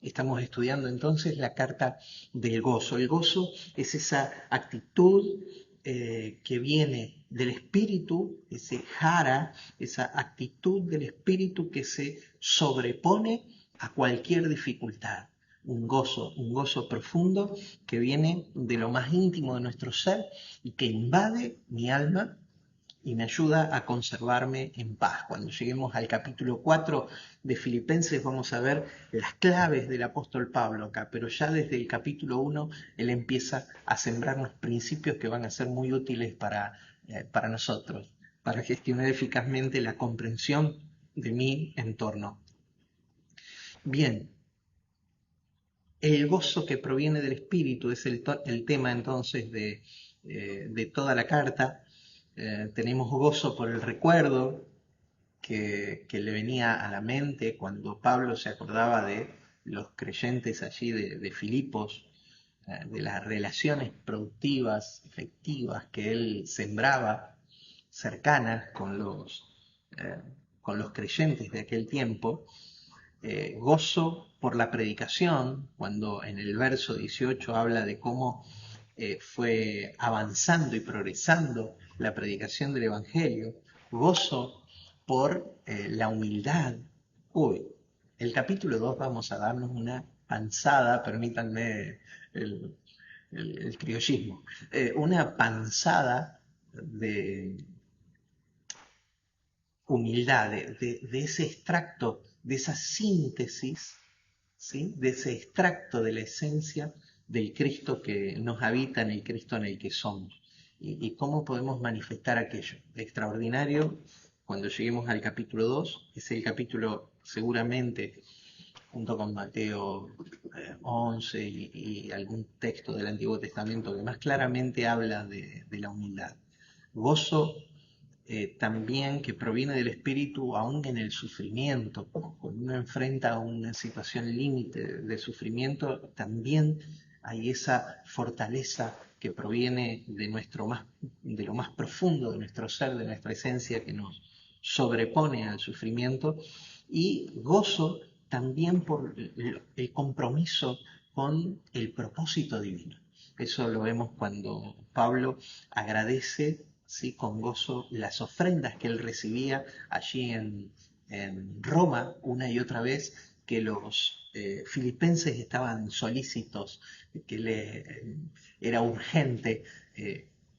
Estamos estudiando entonces la carta del gozo. El gozo es esa actitud que viene del espíritu, ese jara, esa actitud del espíritu que se sobrepone a cualquier dificultad. Un gozo profundo que viene de lo más íntimo de nuestro ser y que invade mi alma y me ayuda a conservarme en paz. Cuando lleguemos al capítulo 4 de Filipenses vamos a ver las claves del apóstol Pablo acá, pero ya desde el capítulo 1 él empieza a sembrarnos principios que van a ser muy útiles para nosotros, para gestionar eficazmente la comprensión de mi entorno. Bien, el gozo que proviene del Espíritu es el tema entonces de toda la carta. Tenemos gozo por el recuerdo que le venía a la mente cuando Pablo se acordaba de los creyentes allí de Filipos, de las relaciones productivas, efectivas que él sembraba cercanas eh, con los creyentes de aquel tiempo. Gozo por la predicación, cuando en el verso 18 habla de cómo fue avanzando y progresando la predicación del Evangelio. Gozo por la humildad. Uy, el capítulo 2 vamos a darnos una panzada, permítanme el, el criollismo, una panzada de humildad, de ese extracto, de esa síntesis, ¿sí? De ese extracto de la esencia del Cristo que nos habita, en el Cristo en el que somos. Y cómo podemos manifestar aquello. Extraordinario, cuando lleguemos al capítulo 2, es el capítulo seguramente, junto con Mateo 11 y algún texto del Antiguo Testamento que más claramente habla de la humildad. Gozo también que proviene del espíritu aún en el sufrimiento. Cuando uno enfrenta una situación límite de sufrimiento, también hay esa fortaleza que proviene de lo más profundo de nuestro ser, de nuestra esencia, que nos sobrepone al sufrimiento. Y gozo también por el compromiso con el propósito divino. Eso lo vemos cuando Pablo agradece, ¿sí?, con gozo las ofrendas que él recibía allí en Roma una y otra vez, que los filipenses estaban solícitos, que era urgente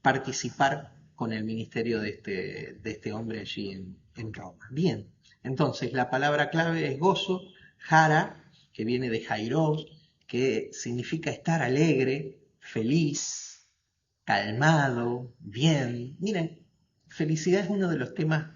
participar con el ministerio de este hombre allí en Roma. Bien, entonces la palabra clave es gozo, jara, que viene de jairos, que significa estar alegre, feliz, calmado, bien. Miren, felicidad es uno de los temas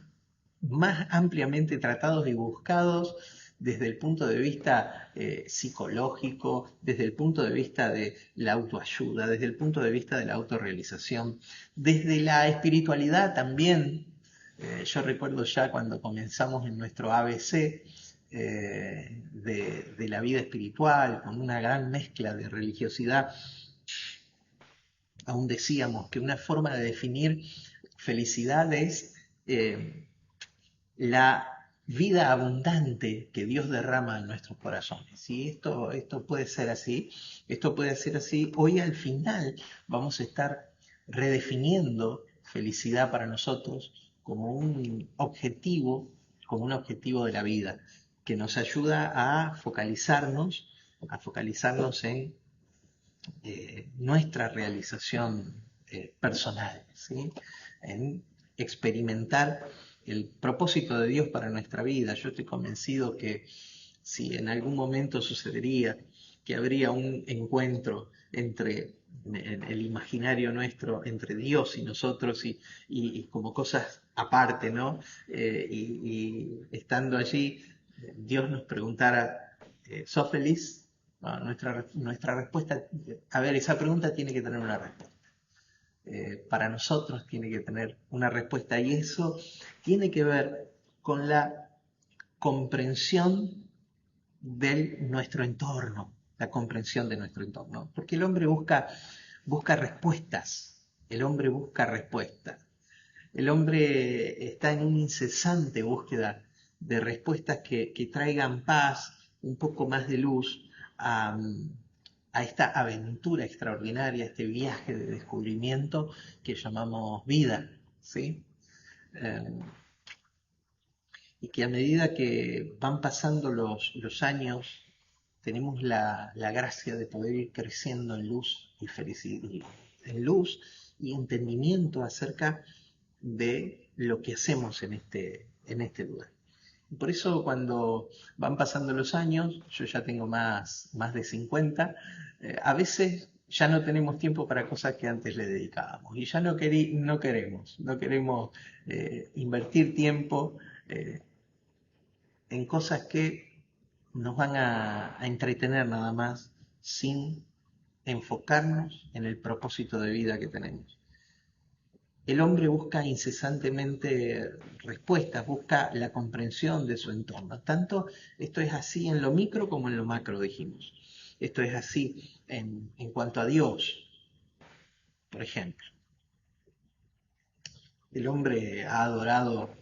más ampliamente tratados y buscados desde el punto de vista psicológico, desde el punto de vista de la autoayuda, desde el punto de vista de la autorrealización, desde la espiritualidad también. Yo recuerdo ya cuando comenzamos en nuestro ABC de la vida espiritual, con una gran mezcla de religiosidad, aún decíamos que una forma de definir felicidad es la vida abundante que Dios derrama en nuestros corazones. Y esto puede ser así, esto puede ser así. Hoy al final vamos a estar redefiniendo felicidad para nosotros como un objetivo de la vida, que nos ayuda a focalizarnos en nuestra realización personal, ¿sí?, en experimentar el propósito de Dios para nuestra vida. Yo estoy convencido que si en algún momento sucedería que habría un encuentro en el imaginario nuestro, entre Dios y nosotros, y como cosas aparte, ¿no? Y estando allí, Dios nos preguntara, ¿sos feliz? No, nuestra respuesta, a ver, esa pregunta tiene que tener una respuesta. Para nosotros tiene que tener una respuesta, y eso tiene que ver con la comprensión de nuestro entorno, la comprensión de nuestro entorno, porque el hombre busca respuestas, el hombre busca respuestas, el hombre está en una incesante búsqueda de respuestas que traigan paz, un poco más de luz a, a esta aventura extraordinaria, este viaje de descubrimiento que llamamos vida, ¿sí? Eh, y que a medida que van pasando los años, tenemos la gracia de poder ir creciendo en luz y felicidad, en luz y entendimiento acerca de lo que hacemos en este lugar. Por eso cuando van pasando los años, yo ya tengo más de 50, a veces ya no tenemos tiempo para cosas que antes le dedicábamos y ya no queremos invertir tiempo eh, en cosas que nos van a entretener nada más sin enfocarnos en el propósito de vida que tenemos. El hombre busca incesantemente respuestas, busca la comprensión de su entorno. Tanto esto es así en lo micro como en lo macro, dijimos. Esto es así en cuanto a Dios, por ejemplo. El hombre ha adorado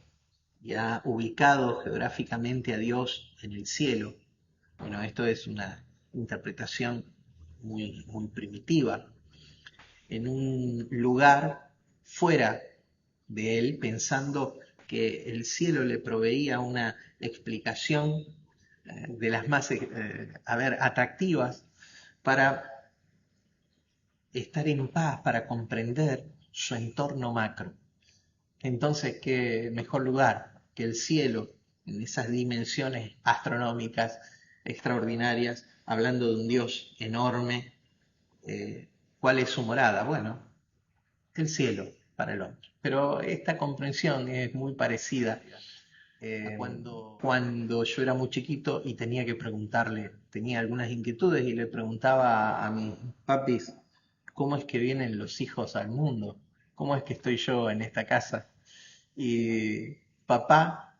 y ha ubicado geográficamente a Dios en el cielo. Bueno, esto es una interpretación muy primitiva, en un lugar fuera de él, pensando que el cielo le proveía una explicación de las más, atractivas para estar en paz, para comprender su entorno macro. Entonces, ¿qué mejor lugar que el cielo, en esas dimensiones astronómicas extraordinarias, hablando de un Dios enorme? ¿Cuál es su morada? Bueno, el cielo para el hombre. Pero esta comprensión es muy parecida a cuando yo era muy chiquito y tenía que preguntarle, tenía algunas inquietudes y le preguntaba a mis papis, ¿cómo es que vienen los hijos al mundo? ¿Cómo es que estoy yo en esta casa? Y papá,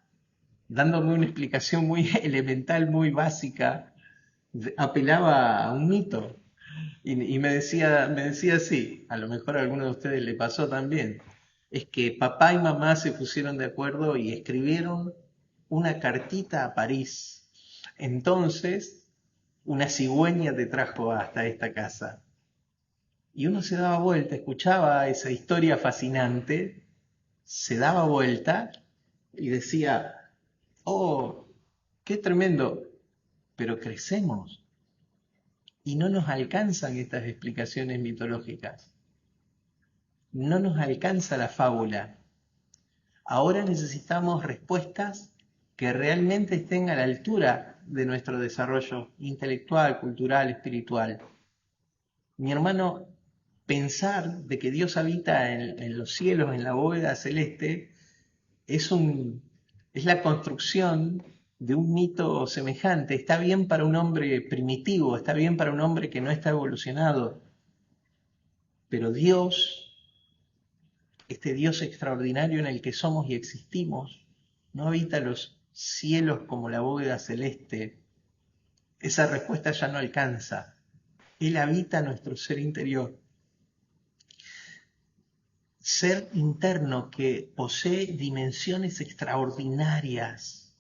dándome una explicación muy elemental, muy básica, apelaba a un mito. Y me decía así, a lo mejor a alguno de ustedes le pasó también, es que papá y mamá se pusieron de acuerdo y escribieron una cartita a París. Entonces, una cigüeña te trajo hasta esta casa. Y uno se daba vuelta, escuchaba esa historia fascinante, se daba vuelta y decía, oh, qué tremendo, pero crecemos y no nos alcanzan estas explicaciones mitológicas. No nos alcanza la fábula. Ahora necesitamos respuestas que realmente estén a la altura de nuestro desarrollo intelectual, cultural, espiritual. Mi hermano, pensar de que Dios habita en los cielos, en la bóveda celeste, es, es la construcción de un mito semejante. Está bien para un hombre primitivo, está bien para un hombre que no está evolucionado, pero Dios, este Dios extraordinario en el que somos y existimos, no habita los cielos como la bóveda celeste. Esa respuesta ya no alcanza. Él habita nuestro ser interior. Ser interno que posee dimensiones extraordinarias,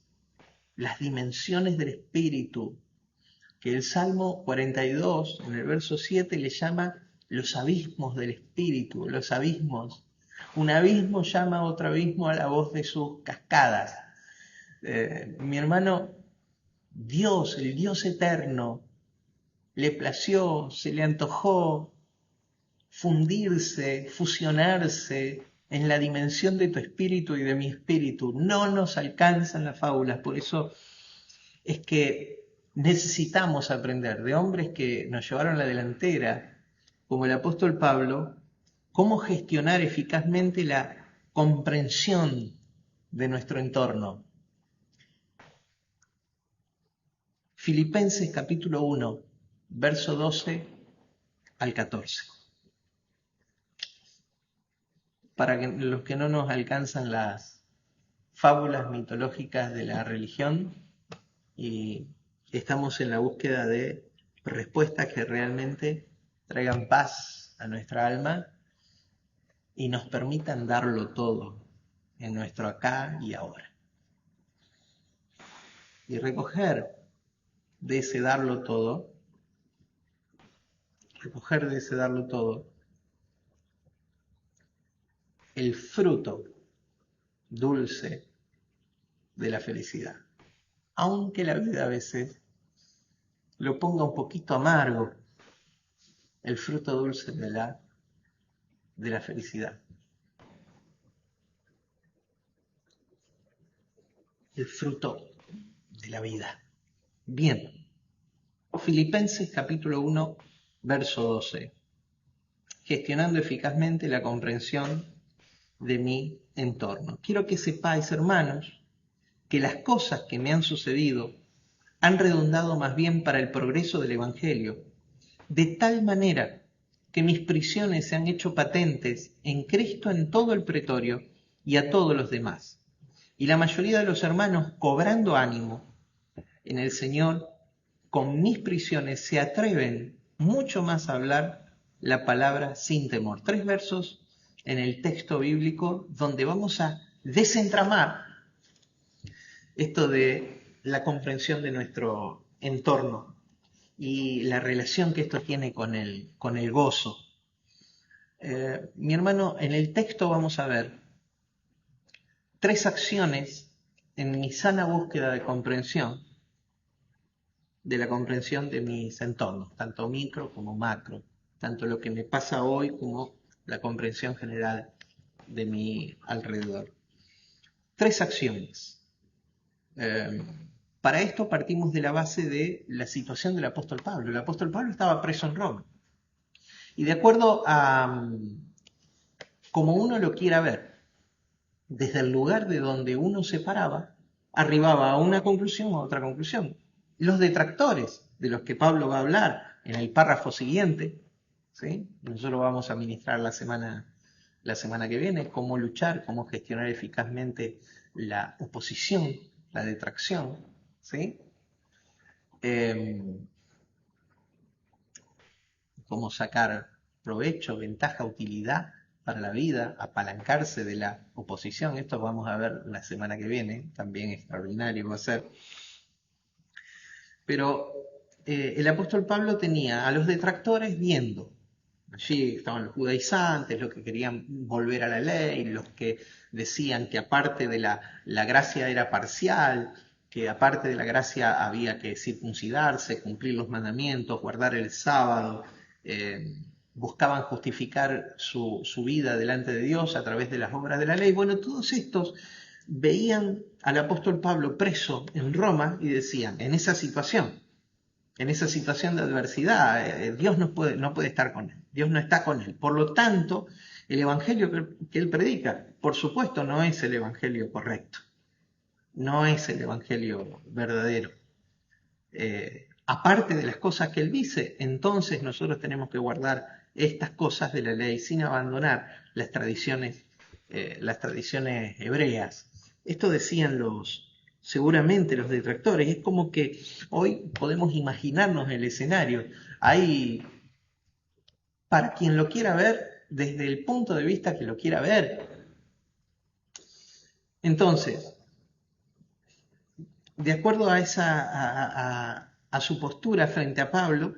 las dimensiones del espíritu, que el Salmo 42, en el verso 7, le llama los abismos del espíritu, los abismos. Un abismo llama a otro abismo a la voz de sus cascadas. Mi hermano, Dios, el Dios eterno, le plació, se le antojó fundirse, fusionarse en la dimensión de tu espíritu y de mi espíritu. No nos alcanzan las fábulas, por eso es que necesitamos aprender de hombres que nos llevaron la delantera, como el apóstol Pablo, cómo gestionar eficazmente la comprensión de nuestro entorno. Filipenses capítulo 1, verso 12 al 14. Para que los que no nos alcanzan las fábulas mitológicas de la religión y estamos en la búsqueda de respuestas que realmente traigan paz a nuestra alma y nos permitan darlo todo en nuestro acá y ahora. Y recoger de ese darlo todo recoger de ese darlo todo, el fruto dulce de la felicidad. Aunque la vida a veces lo ponga un poquito amargo, el fruto dulce de la felicidad. El fruto de la vida. Bien. Filipenses capítulo 1, verso 12. Gestionando eficazmente la comprensión de mi entorno. Quiero que sepáis, hermanos, que las cosas que me han sucedido han redundado más bien para el progreso del Evangelio, de tal manera que mis prisiones se han hecho patentes en Cristo en todo el pretorio y a todos los demás. Y la mayoría de los hermanos, cobrando ánimo en el Señor, con mis prisiones se atreven mucho más a hablar la palabra sin temor. 3 versos en el texto bíblico donde vamos a desentramar esto de la comprensión de nuestro entorno y la relación que esto tiene con el gozo. Mi hermano, en el texto vamos a ver 3 acciones en mi sana búsqueda de comprensión, de la comprensión de mis entornos, tanto micro como macro, tanto lo que me pasa hoy como la comprensión general de mi alrededor. 3 acciones. Para esto partimos de la base de la situación del apóstol Pablo. El apóstol Pablo estaba preso en Roma. Y de acuerdo a como uno lo quiera ver, desde el lugar de donde uno se paraba, arribaba a una conclusión o a otra conclusión. Los detractores, de los que Pablo va a hablar en el párrafo siguiente, ¿sí? Nosotros vamos a ministrar la semana que viene, cómo luchar, cómo gestionar eficazmente la oposición, la detracción, ¿sí? Cómo sacar provecho, ventaja, utilidad para la vida, apalancarse de la oposición. Esto vamos a ver la semana que viene, también extraordinario va a ser. Pero el apóstol Pablo tenía a los detractores viendo. Allí estaban los judaizantes, los que querían volver a la ley, los que decían que aparte de la gracia era parcial, que aparte de la gracia había que circuncidarse, cumplir los mandamientos, guardar el sábado, buscaban justificar su vida delante de Dios a través de las obras de la ley. Bueno, todos estos veían al apóstol Pablo preso en Roma y decían, en esa situación de adversidad, Dios no puede estar con él, Dios no está con él. Por lo tanto, el evangelio que él predica, por supuesto, no es el evangelio correcto, no es el evangelio verdadero. Aparte de las cosas que él dice, entonces nosotros tenemos que guardar estas cosas de la ley sin abandonar las tradiciones hebreas. Esto decían seguramente los detractores. Es como que hoy podemos imaginarnos el escenario. Hay, para quien lo quiera ver, desde el punto de vista que lo quiera ver. Entonces, de acuerdo a su postura frente a Pablo,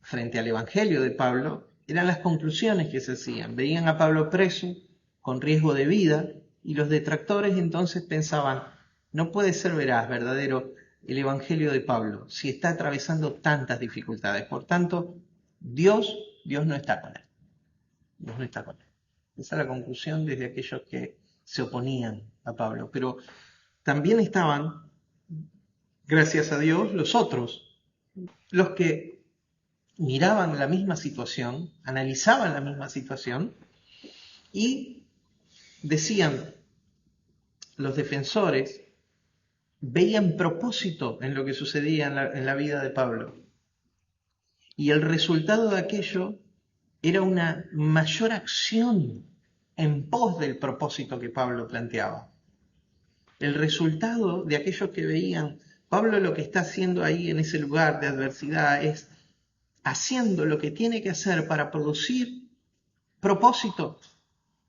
frente al Evangelio de Pablo, eran las conclusiones que se hacían. Veían a Pablo preso, con riesgo de vida, y los detractores entonces pensaban, no puede ser veraz, verdadero, el Evangelio de Pablo, si está atravesando tantas dificultades. Por tanto, Dios no está con él. Dios no está con él. Esa es la conclusión desde aquellos que se oponían a Pablo. Pero también estaban, gracias a Dios, los otros, los que miraban la misma situación, analizaban la misma situación y decían, los defensores veían propósito en lo que sucedía en la vida de Pablo. Y el resultado de aquello era una mayor acción en pos del propósito que Pablo planteaba. El resultado de aquellos que veían, Pablo lo que está haciendo ahí en ese lugar de adversidad es haciendo lo que tiene que hacer para producir propósito,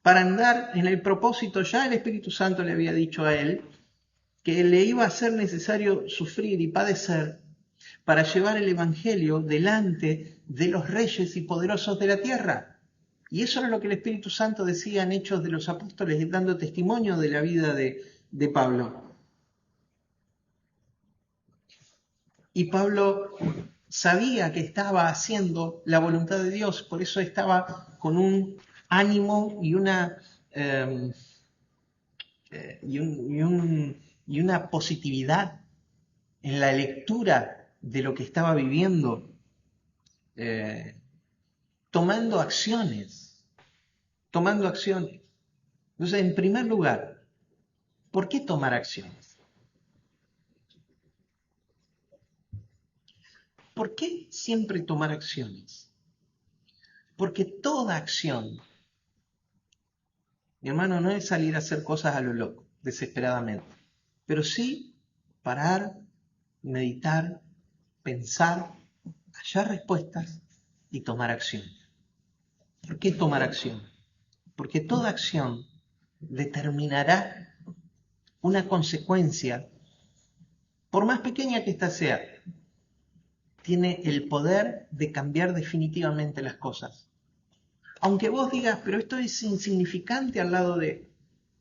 para andar en el propósito. Ya el Espíritu Santo le había dicho a él que le iba a ser necesario sufrir y padecer para llevar el Evangelio delante de los reyes y poderosos de la tierra. Y eso era lo que el Espíritu Santo decía en Hechos de los Apóstoles, dando testimonio de la vida de Pablo. Y Pablo sabía que estaba haciendo la voluntad de Dios, por eso estaba con un ánimo y una positividad en la lectura de lo que estaba viviendo, tomando acciones. Entonces, en primer lugar, ¿por qué tomar acciones? ¿Por qué siempre tomar acciones? Porque toda acción, mi hermano, no es salir a hacer cosas a lo loco, desesperadamente, pero sí parar, meditar, pensar, hallar respuestas y tomar acción. ¿Por qué tomar acción? Porque toda acción determinará una consecuencia, por más pequeña que ésta sea, tiene el poder de cambiar definitivamente las cosas. Aunque vos digas, pero esto es insignificante al lado de...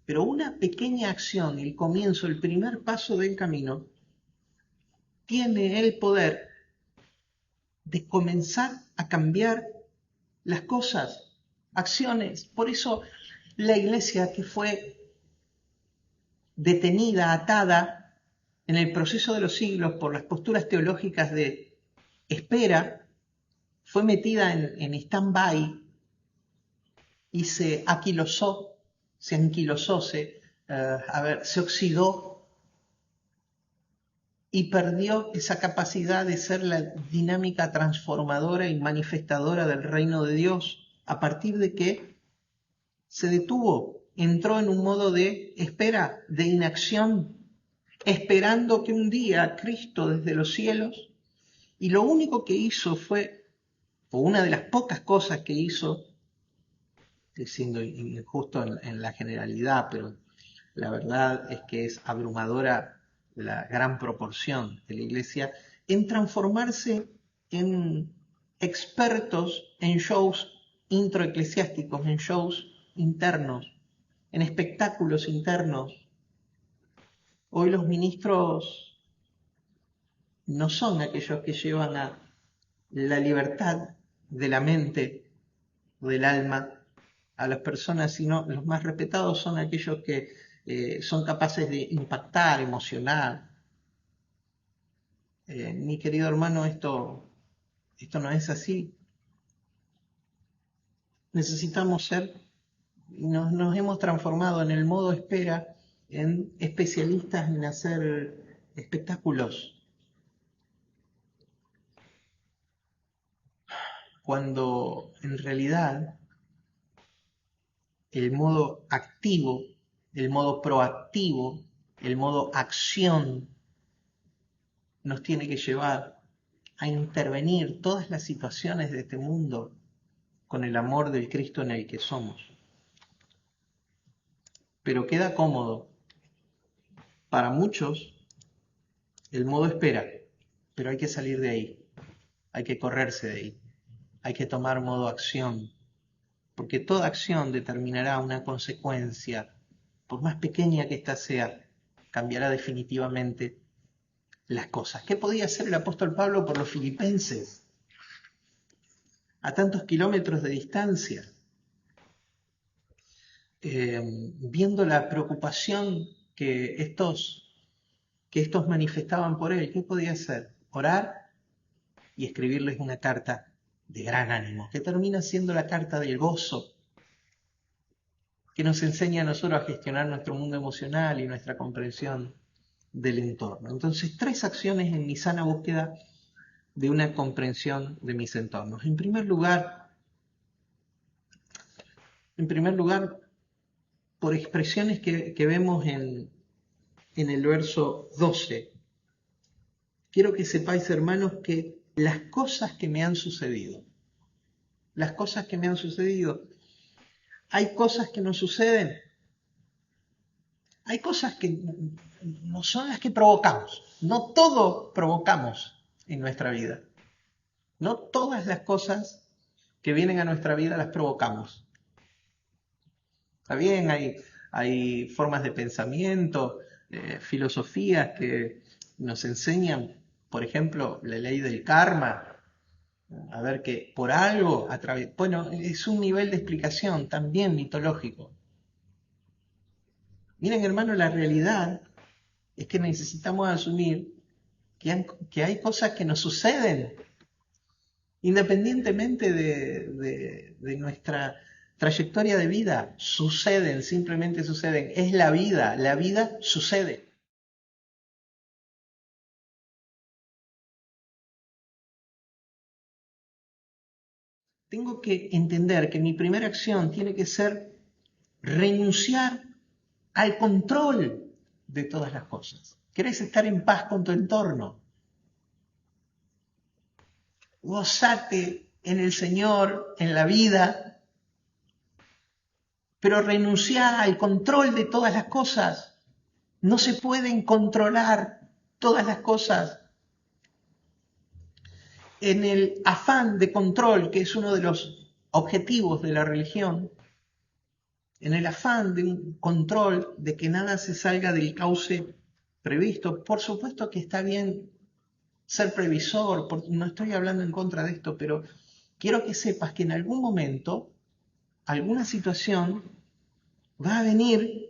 Pero una pequeña acción, el comienzo, el primer paso del camino, tiene el poder de comenzar a cambiar las cosas, acciones. Por eso la iglesia, que fue detenida, atada en el proceso de los siglos por las posturas teológicas de espera, fue metida en stand-by y se anquilosó, se oxidó y perdió esa capacidad de ser la dinámica transformadora y manifestadora del reino de Dios, a partir de que se detuvo, entró en un modo de espera, de inacción, esperando que un día Cristo desde los cielos, y lo único que hizo fue, o una de las pocas cosas que hizo, siendo injusto en la generalidad, pero la verdad es que es abrumadora la gran proporción de la iglesia, en transformarse en expertos en shows introeclesiásticos, en shows internos, en espectáculos internos. Hoy los ministros no son aquellos que llevan a la libertad de la mente o del alma a las personas, sino los más respetados son aquellos que son capaces de impactar, emocionar. Mi querido hermano, esto no es así. Necesitamos ser, nos hemos transformado en el modo espera en especialistas en hacer espectáculos, cuando en realidad el modo activo, el modo proactivo, el modo acción nos tiene que llevar a intervenir todas las situaciones de este mundo con el amor del Cristo en el que somos. Pero queda cómodo para muchos el modo espera, pero hay que salir de ahí, hay que correrse de ahí, hay que tomar modo acción, porque toda acción determinará una consecuencia, por más pequeña que ésta sea, cambiará definitivamente las cosas. ¿Qué podía hacer el apóstol Pablo por los filipenses a tantos kilómetros de distancia? Viendo la preocupación que estos manifestaban por él, ¿qué podía hacer? Orar y escribirles una carta de gran ánimo, que termina siendo la carta del gozo, que nos enseña a nosotros a gestionar nuestro mundo emocional y nuestra comprensión del entorno. Entonces, 3 acciones en mi sana búsqueda de una comprensión de mis entornos. En primer lugar, por expresiones que vemos en el verso 12, quiero que sepáis, hermanos, que las cosas que me han sucedido, hay cosas que nos suceden, hay cosas que no son las que provocamos, no todo provocamos en nuestra vida. No todas las cosas que vienen a nuestra vida las provocamos. Está bien, hay formas de pensamiento, filosofías que nos enseñan, por ejemplo, la ley del karma. A ver que por algo, bueno, es un nivel de explicación también mitológico. Miren, hermano, la realidad es que necesitamos asumir que hay cosas que nos suceden, independientemente de nuestra trayectoria de vida. Suceden, simplemente suceden. Es la vida sucede. Tengo que entender que mi primera acción tiene que ser renunciar al control de todas las cosas. ¿Querés estar en paz con tu entorno? Gozate en el Señor, en la vida, pero renunciar al control de todas las cosas. No se pueden controlar todas las cosas. En el afán de control, que es uno de los objetivos de la religión, en el afán de un control, de que nada se salga del cauce previsto, por supuesto que está bien ser previsor, no estoy hablando en contra de esto, pero quiero que sepas que en algún momento, alguna situación va a venir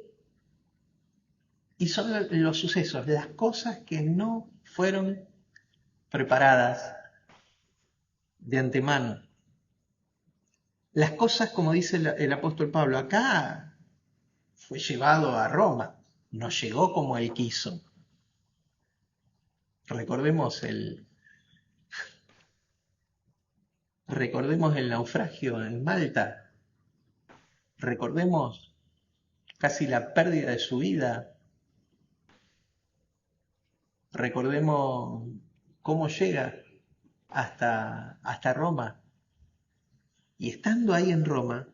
y son los sucesos, las cosas que no fueron preparadas de antemano. Las cosas, como dice el apóstol Pablo, acá fue llevado a Roma, no llegó como él quiso. Recordemos el naufragio en Malta, recordemos casi la pérdida de su vida, recordemos cómo llega hasta Roma. Y estando ahí en Roma,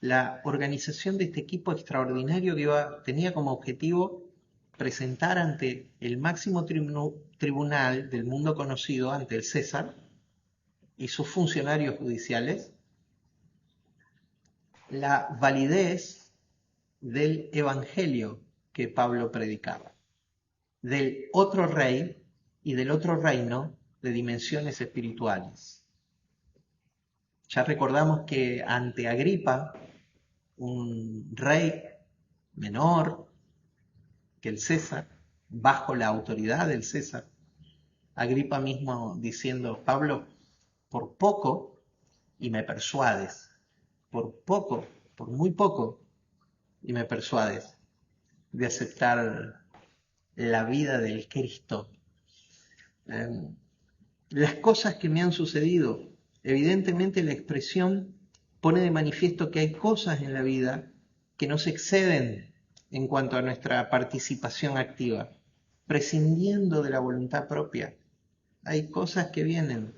la organización de este equipo extraordinario que tenía como objetivo presentar ante el máximo tribunal del mundo conocido, ante el César y sus funcionarios judiciales, la validez del evangelio que Pablo predicaba, del otro rey y del otro reino de dimensiones espirituales. Ya recordamos que ante Agripa, un rey menor que el César, bajo la autoridad del César, Agripa mismo diciendo: Pablo, por poco y me persuades, por poco, por muy poco y me persuades de aceptar la vida del Cristo. Las cosas que me han sucedido, evidentemente la expresión pone de manifiesto que hay cosas en la vida que nos exceden en cuanto a nuestra participación activa, prescindiendo de la voluntad propia. Hay cosas que vienen.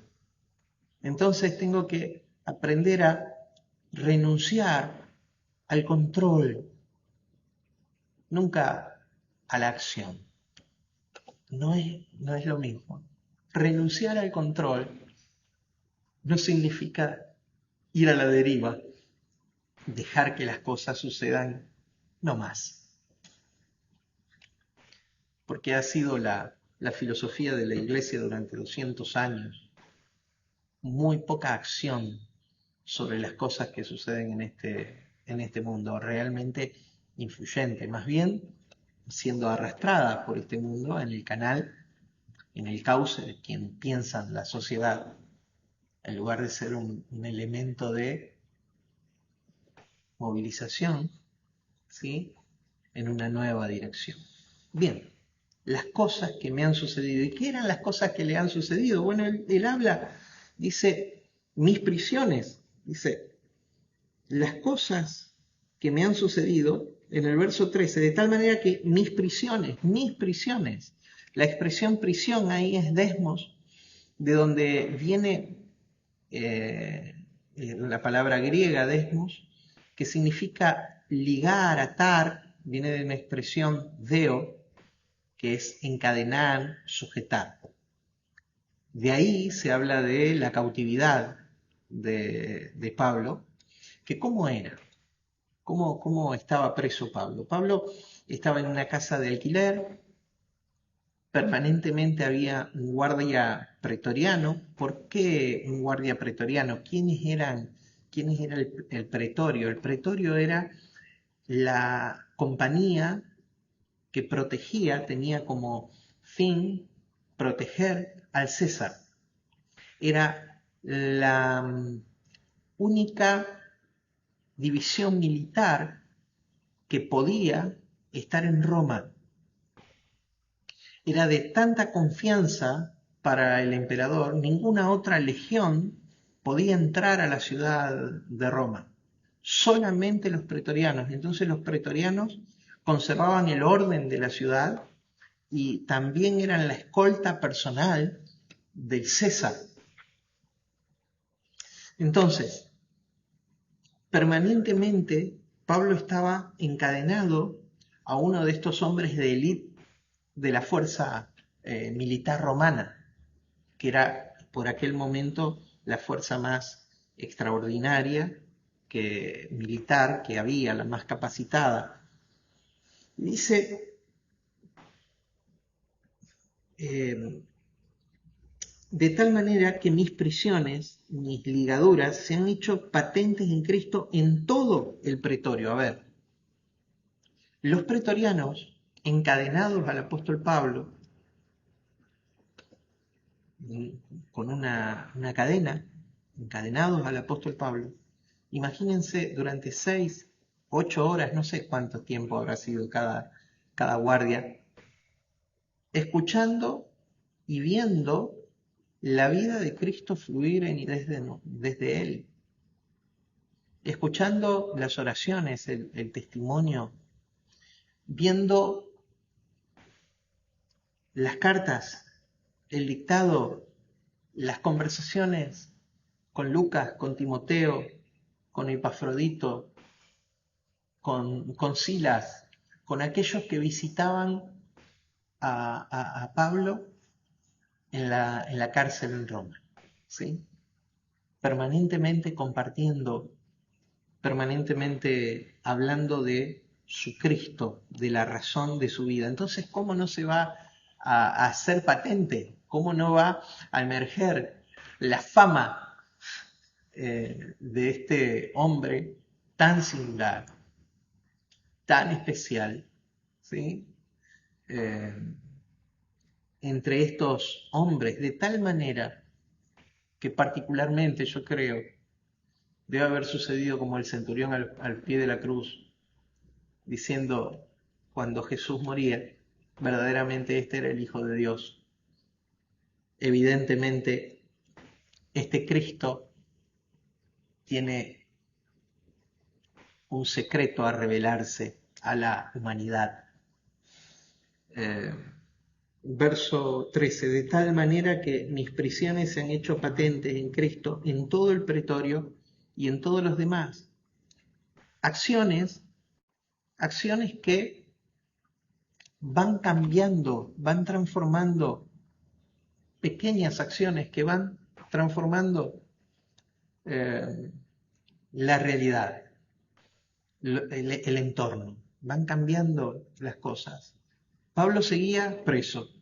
Entonces tengo que aprender a renunciar al control, nunca a la acción. No es lo mismo. Renunciar al control no significa ir a la deriva, dejar que las cosas sucedan, no más. Porque ha sido la filosofía de la Iglesia durante 200 años. Muy poca acción sobre las cosas que suceden en este mundo, realmente influyente, más bien siendo arrastrada por este mundo en el canal, en el cauce de quien piensa en la sociedad, en lugar de ser un elemento de movilización, ¿sí?, en una nueva dirección. Bien, las cosas que me han sucedido. ¿Y qué eran las cosas que le han sucedido? Bueno, él habla, dice, mis prisiones, dice, las cosas que me han sucedido, en el verso 13, de tal manera que mis prisiones, la expresión prisión ahí es desmos, de donde viene la palabra griega desmos, que significa ligar, atar, viene de una expresión deo, que es encadenar, sujetar. De ahí se habla de la cautividad de Pablo, que cómo era, cómo estaba preso Pablo. Pablo estaba en una casa de alquiler, permanentemente había un guardia pretoriano. ¿Por qué un guardia pretoriano? ¿Quiénes era el pretorio? El pretorio era la compañía que protegía, tenía como fin proteger al César. Era la única división militar que podía estar en Roma. Era de tanta confianza para el emperador, ninguna otra legión podía entrar a la ciudad de Roma, solamente los pretorianos. Entonces los pretorianos conservaban el orden de la ciudad y también eran la escolta personal del César. Entonces, permanentemente Pablo estaba encadenado a uno de estos hombres de élite de la fuerza militar romana, que era por aquel momento la fuerza más extraordinaria militar que había, la más capacitada. Dice, de tal manera que mis prisiones, mis ligaduras, se han hecho patentes en Cristo en todo el pretorio. A ver, los pretorianos, encadenados al apóstol Pablo, con una cadena, encadenados al apóstol Pablo, imagínense durante 6, 8 horas, no sé cuánto tiempo habrá sido cada guardia, escuchando y viendo la vida de Cristo fluir desde Él, escuchando las oraciones, el testimonio, viendo las cartas, el dictado, las conversaciones con Lucas, con Timoteo, con Epafrodito, con Silas, con aquellos que visitaban a Pablo en la cárcel en Roma, ¿sí? Permanentemente compartiendo, permanentemente hablando de su Cristo, de la razón de su vida. Entonces, ¿cómo no se va a hacer patente? ¿Cómo no va a emerger la fama de este hombre tan singular, tan especial, ¿sí? Eh, entre estos hombres, de tal manera que particularmente yo creo debe haber sucedido como el centurión al pie de la cruz, diciendo cuando Jesús moría, verdaderamente este era el Hijo de Dios. Evidentemente, este Cristo tiene un secreto a revelarse a la humanidad. Verso 13, de tal manera que mis prisiones se han hecho patentes en Cristo en todo el pretorio y en todos los demás. Acciones que van cambiando, van transformando, pequeñas acciones que van transformando la realidad, el entorno, van cambiando las cosas. Pablo seguía preso,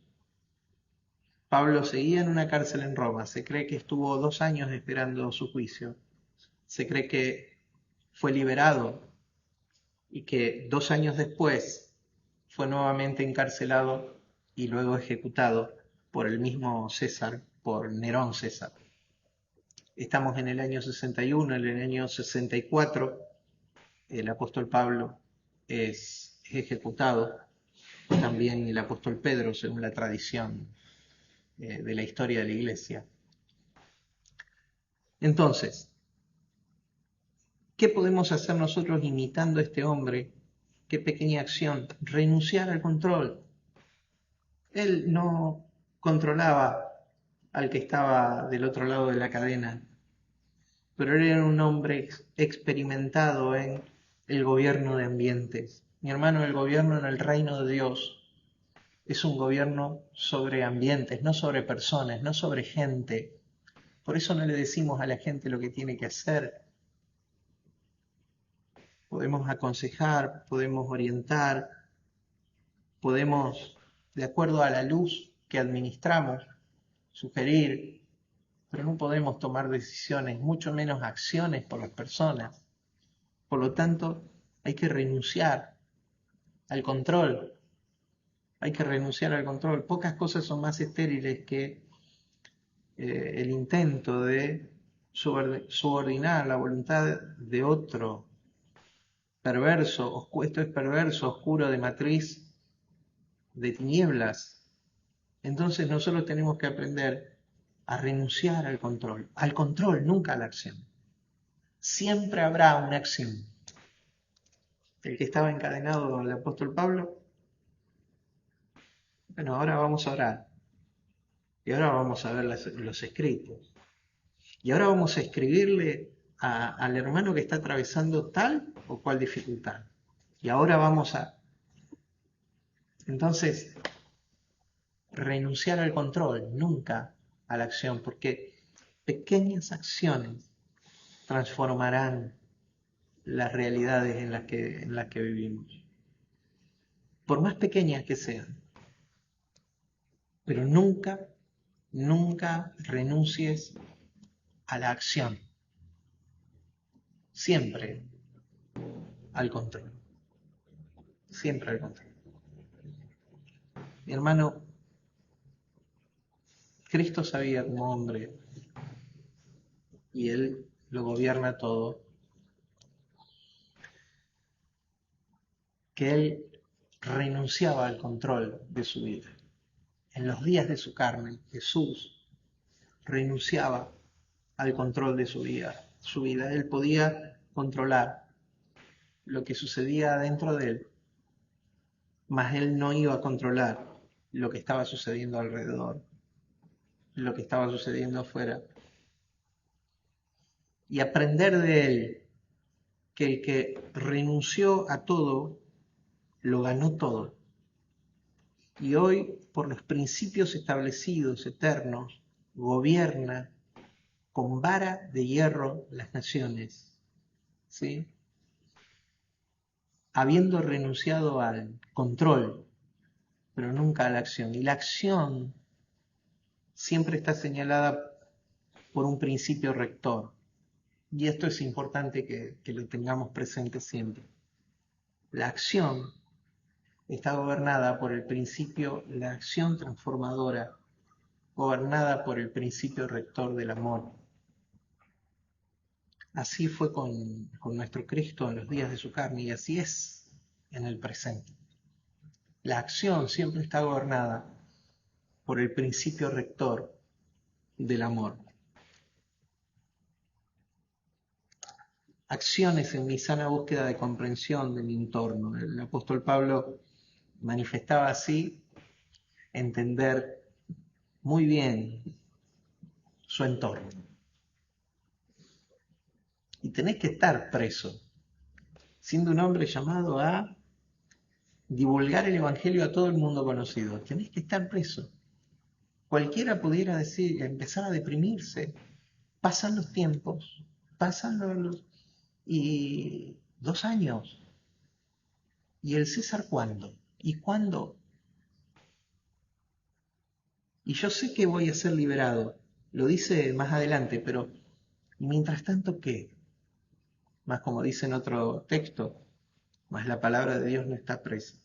Pablo seguía en una cárcel en Roma, se cree que estuvo 2 años esperando su juicio, se cree que fue liberado y que 2 años después fue nuevamente encarcelado y luego ejecutado por el mismo César, por Nerón César. Estamos en el año 61, en el año 64, el apóstol Pablo es ejecutado, también el apóstol Pedro, según la tradición de la historia de la iglesia. Entonces, ¿qué podemos hacer nosotros imitando a este hombre? ¿Qué pequeña acción? Renunciar al control. Él no controlaba al que estaba del otro lado de la cadena, pero él era un hombre experimentado en el gobierno de ambientes. Mi hermano, el gobierno en el reino de Dios es un gobierno sobre ambientes, no sobre personas, no sobre gente. Por eso no le decimos a la gente lo que tiene que hacer. Podemos aconsejar, podemos orientar, podemos, de acuerdo a la luz que administramos, sugerir, pero no podemos tomar decisiones, mucho menos acciones por las personas. Por lo tanto, hay que renunciar al control. Hay que renunciar al control. Pocas cosas son más estériles que el intento de subordinar la voluntad de otro perverso, esto es perverso, oscuro, de matriz, de tinieblas. Entonces nosotros tenemos que aprender a renunciar al control, nunca a la acción. Siempre habrá una acción. El que estaba encadenado al apóstol Pablo, bueno, ahora vamos a orar. Y ahora vamos a ver los escritos. Y ahora vamos a escribirle al hermano que está atravesando tal o cual dificultad. Y ahora vamos a... Entonces, renunciar al control, nunca a la acción, porque pequeñas acciones transformarán las realidades en las que vivimos. Por más pequeñas que sean. Pero nunca, nunca renuncies a la acción. Siempre al control. Siempre al control. Mi hermano, Cristo sabía como hombre, y Él lo gobierna todo, que Él renunciaba al control de su vida. En los días de su carne, Jesús renunciaba al control de su vida. Él podía controlar lo que sucedía dentro de Él, mas Él no iba a controlar lo que estaba sucediendo alrededor, lo que estaba sucediendo afuera. Y aprender de Él que el que renunció a todo, lo ganó todo. Y hoy, por los principios establecidos, eternos, gobierna con vara de hierro las naciones, ¿sí? Habiendo renunciado al control, pero nunca a la acción. Y la acción siempre está señalada por un principio rector. Y esto es importante que lo tengamos presente siempre. La acción está gobernada por el principio, la acción transformadora, gobernada por el principio rector del amor. Así fue con nuestro Cristo en los días de su carne y así es en el presente. La acción siempre está gobernada por el principio rector del amor. Acciones en mi sana búsqueda de comprensión de mi entorno. El apóstol Pablo manifestaba así entender muy bien su entorno. Y tenés que estar preso, siendo un hombre llamado a divulgar el Evangelio a todo el mundo conocido. Tenés que estar preso. Cualquiera pudiera decir, empezar a deprimirse. Pasan los tiempos, pasan y 2 años. ¿Y el César cuándo? ¿Y cuándo? Y yo sé que voy a ser liberado. Lo dice más adelante, pero mientras tanto, ¿qué? Más como dice en otro texto, más la palabra de Dios no está presa.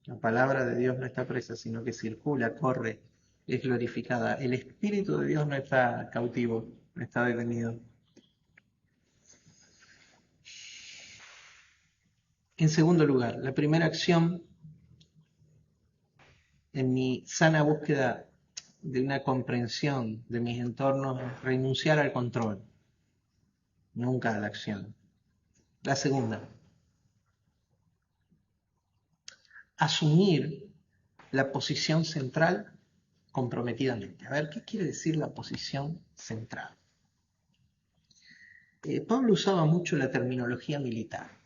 La palabra de Dios no está presa, sino que circula, corre, es glorificada. El Espíritu de Dios no está cautivo, no está detenido. En segundo lugar, la primera acción en mi sana búsqueda de una comprensión de mis entornos es renunciar al control, nunca a la acción. La segunda, asumir la posición central comprometidamente. A ver, ¿qué quiere decir la posición central? Pablo usaba mucho la terminología militar.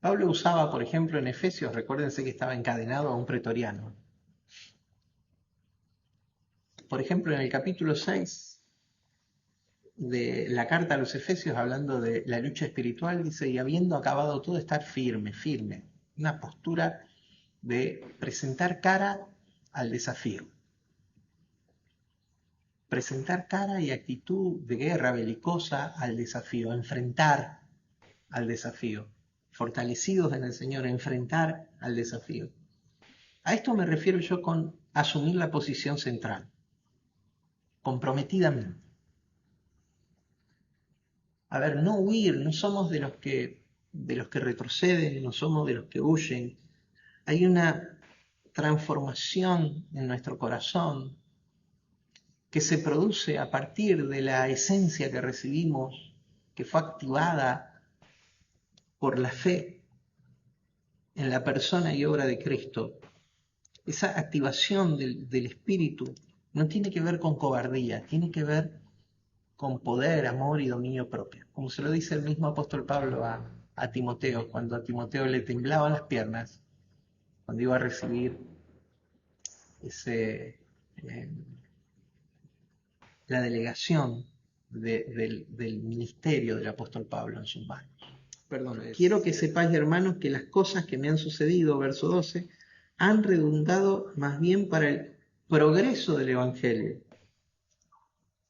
Pablo usaba, por ejemplo, en Efesios, recuérdense que estaba encadenado a un pretoriano. Por ejemplo, en el capítulo 6 de la carta a los Efesios, hablando de la lucha espiritual, dice, y habiendo acabado todo, estar firme, firme. Una postura de presentar cara al desafío. Presentar cara y actitud de guerra belicosa al desafío, enfrentar al desafío. Fortalecidos en el Señor, enfrentar al desafío. A esto me refiero yo con asumir la posición central, comprometidamente. A ver, no huir, no somos de los que retroceden, no somos de los que huyen. Hay una transformación en nuestro corazón que se produce a partir de la esencia que recibimos, que fue activada por la fe en la persona y obra de Cristo. Esa activación del espíritu no tiene que ver con cobardía, tiene que ver con poder, amor y dominio propio. Como se lo dice el mismo apóstol Pablo a Timoteo, cuando a Timoteo le temblaban las piernas, cuando iba a recibir la delegación del ministerio del apóstol Pablo en sus manos. Perdón, quiero que sepáis, hermanos, que las cosas que me han sucedido, verso 12, han redundado más bien para el progreso del Evangelio.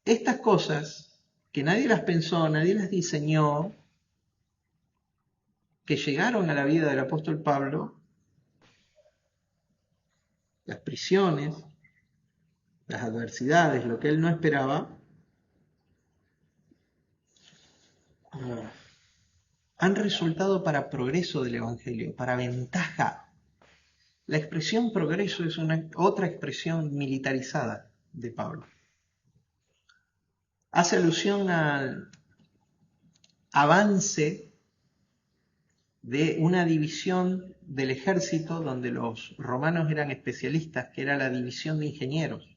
Estas cosas, que nadie las pensó, nadie las diseñó, que llegaron a la vida del apóstol Pablo, las prisiones, las adversidades, lo que él no esperaba, han resultado para progreso del Evangelio, para ventaja. La expresión progreso es otra expresión militarizada de Pablo. Hace alusión al avance de una división del ejército donde los romanos eran especialistas, que era la división de ingenieros.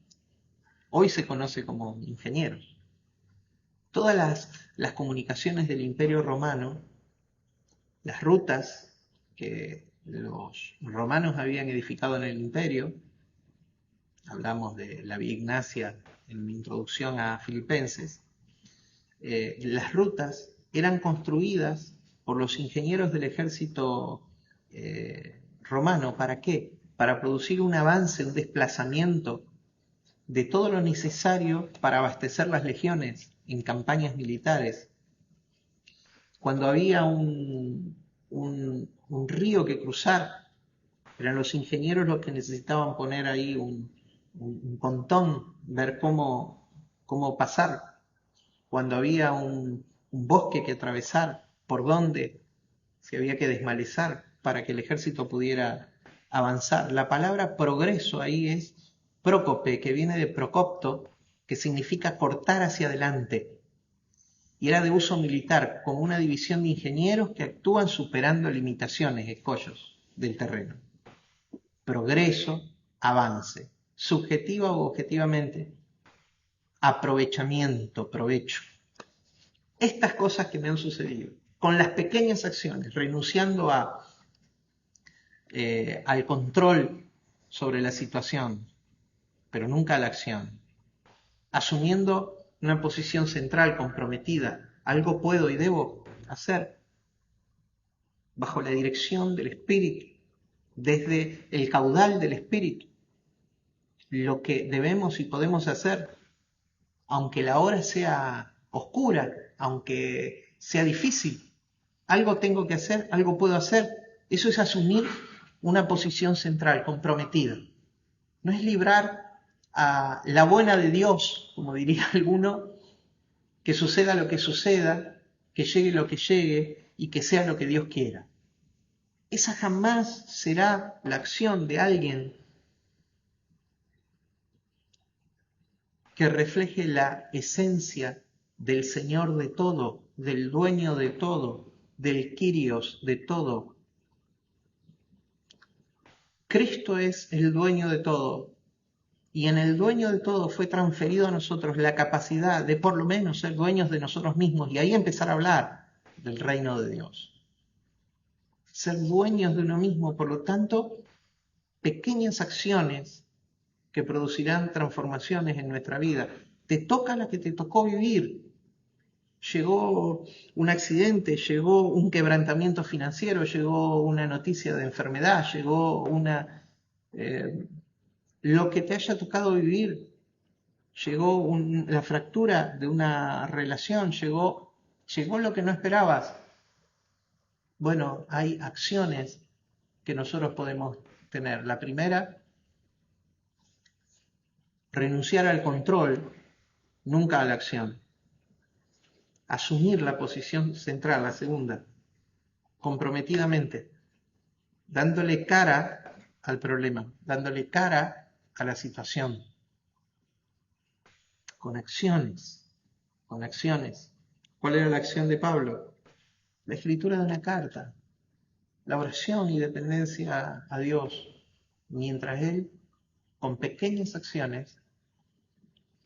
Hoy se conoce como ingenieros. Todas las comunicaciones del Imperio Romano, las rutas que los romanos habían edificado en el imperio, hablamos de la Vía Ignacia en mi introducción a Filipenses, las rutas eran construidas por los ingenieros del ejército romano. ¿Para qué? Para producir un avance, un desplazamiento de todo lo necesario para abastecer las legiones en campañas militares. Cuando había un río que cruzar, eran los ingenieros los que necesitaban poner ahí un pontón, ver cómo pasar. Cuando había un bosque que atravesar, por dónde se había que desmalezar para que el ejército pudiera avanzar. La palabra progreso ahí es prócope, que viene de procopto, que significa cortar hacia adelante. Y era de uso militar, como una división de ingenieros que actúan superando limitaciones, escollos del terreno. Progreso, avance, subjetiva o objetivamente, aprovechamiento, provecho. Estas cosas que me han sucedido, con las pequeñas acciones, renunciando al control sobre la situación, pero nunca a la acción, asumiendo una posición central, comprometida, algo puedo y debo hacer, bajo la dirección del Espíritu, desde el caudal del Espíritu, lo que debemos y podemos hacer, aunque la hora sea oscura, aunque sea difícil, algo tengo que hacer, algo puedo hacer. Eso es asumir una posición central, comprometida. No es librar a la buena de Dios, como diría alguno, que suceda lo que suceda, que llegue lo que llegue y que sea lo que Dios quiera. Esa jamás será la acción de alguien que refleje la esencia del Señor de todo, del dueño de todo, del Kyrios de todo. Cristo es el dueño de todo, y en el dueño de todo fue transferido a nosotros la capacidad de por lo menos ser dueños de nosotros mismos y ahí empezar a hablar del reino de Dios. ser dueños de uno mismo. Por lo tanto, pequeñas acciones que producirán transformaciones en nuestra vida. Te toca la que te tocó vivir. Llegó un accidente, llegó un quebrantamiento financiero, llegó una noticia de enfermedad, llegó lo que te haya tocado vivir, llegó la fractura de una relación, llegó lo que no esperabas. Bueno, hay acciones que nosotros podemos tener. La primera, renunciar al control, nunca a la acción. Asumir la posición central, la segunda, comprometidamente, dándole cara al problema, dándole cara a la situación, con acciones, con acciones. ¿Cuál era la acción de Pablo? La escritura de una carta, la oración y dependencia a Dios, mientras él, con pequeñas acciones,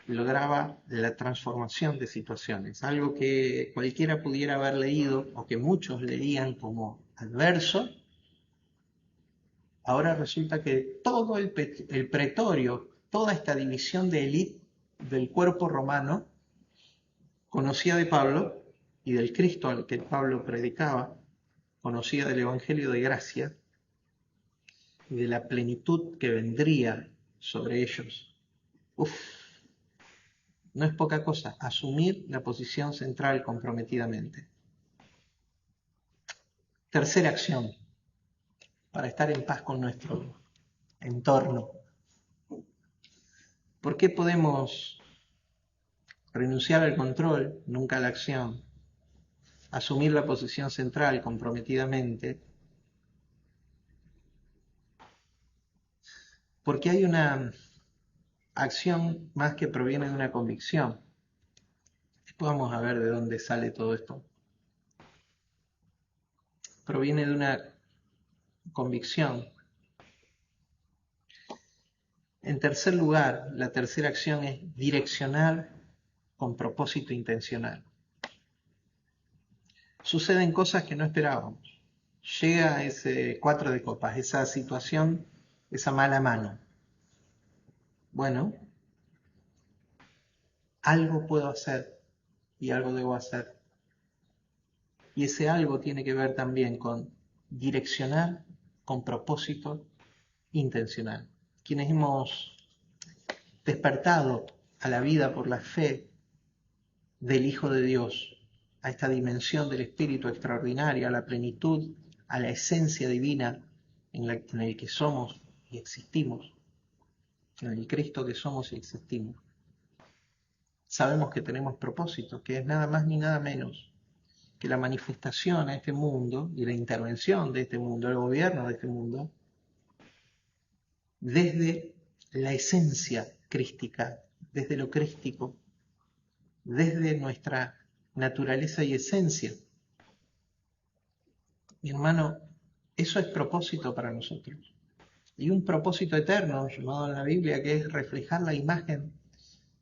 lograba la transformación de situaciones, algo que cualquiera pudiera haber leído o que muchos leían como adverso. Ahora resulta que todo el pretorio, toda esta división de élite del cuerpo romano, conocía de Pablo y del Cristo al que Pablo predicaba, conocía del Evangelio de gracia y de la plenitud que vendría sobre ellos. Uf, no es poca cosa asumir la posición central comprometidamente. Tercera acción, para estar en paz con nuestro entorno. ¿Por qué podemos renunciar al control, nunca a la acción? Asumir la posición central comprometidamente. Porque hay una acción más que proviene de una convicción. Después vamos a ver de dónde sale todo esto. Proviene de una convicción. En tercer lugar, la tercera acción es direccionar con propósito intencional. Suceden cosas que no esperábamos. Llega ese 4 de copas, esa situación, esa mala mano. Bueno, algo puedo hacer y algo debo hacer. Y ese algo tiene que ver también con direccionar con propósito intencional. Quienes hemos despertado a la vida por la fe del Hijo de Dios, a esta dimensión del Espíritu extraordinaria, a la plenitud, a la esencia divina en el que somos y existimos, en el Cristo que somos y existimos. Sabemos que tenemos propósito, que es nada más ni nada menos que la manifestación a este mundo y la intervención de este mundo, el gobierno de este mundo, desde la esencia crística, desde lo crístico, desde nuestra naturaleza y esencia. Mi hermano, eso es propósito para nosotros. Y un propósito eterno llamado en la Biblia, que es reflejar la imagen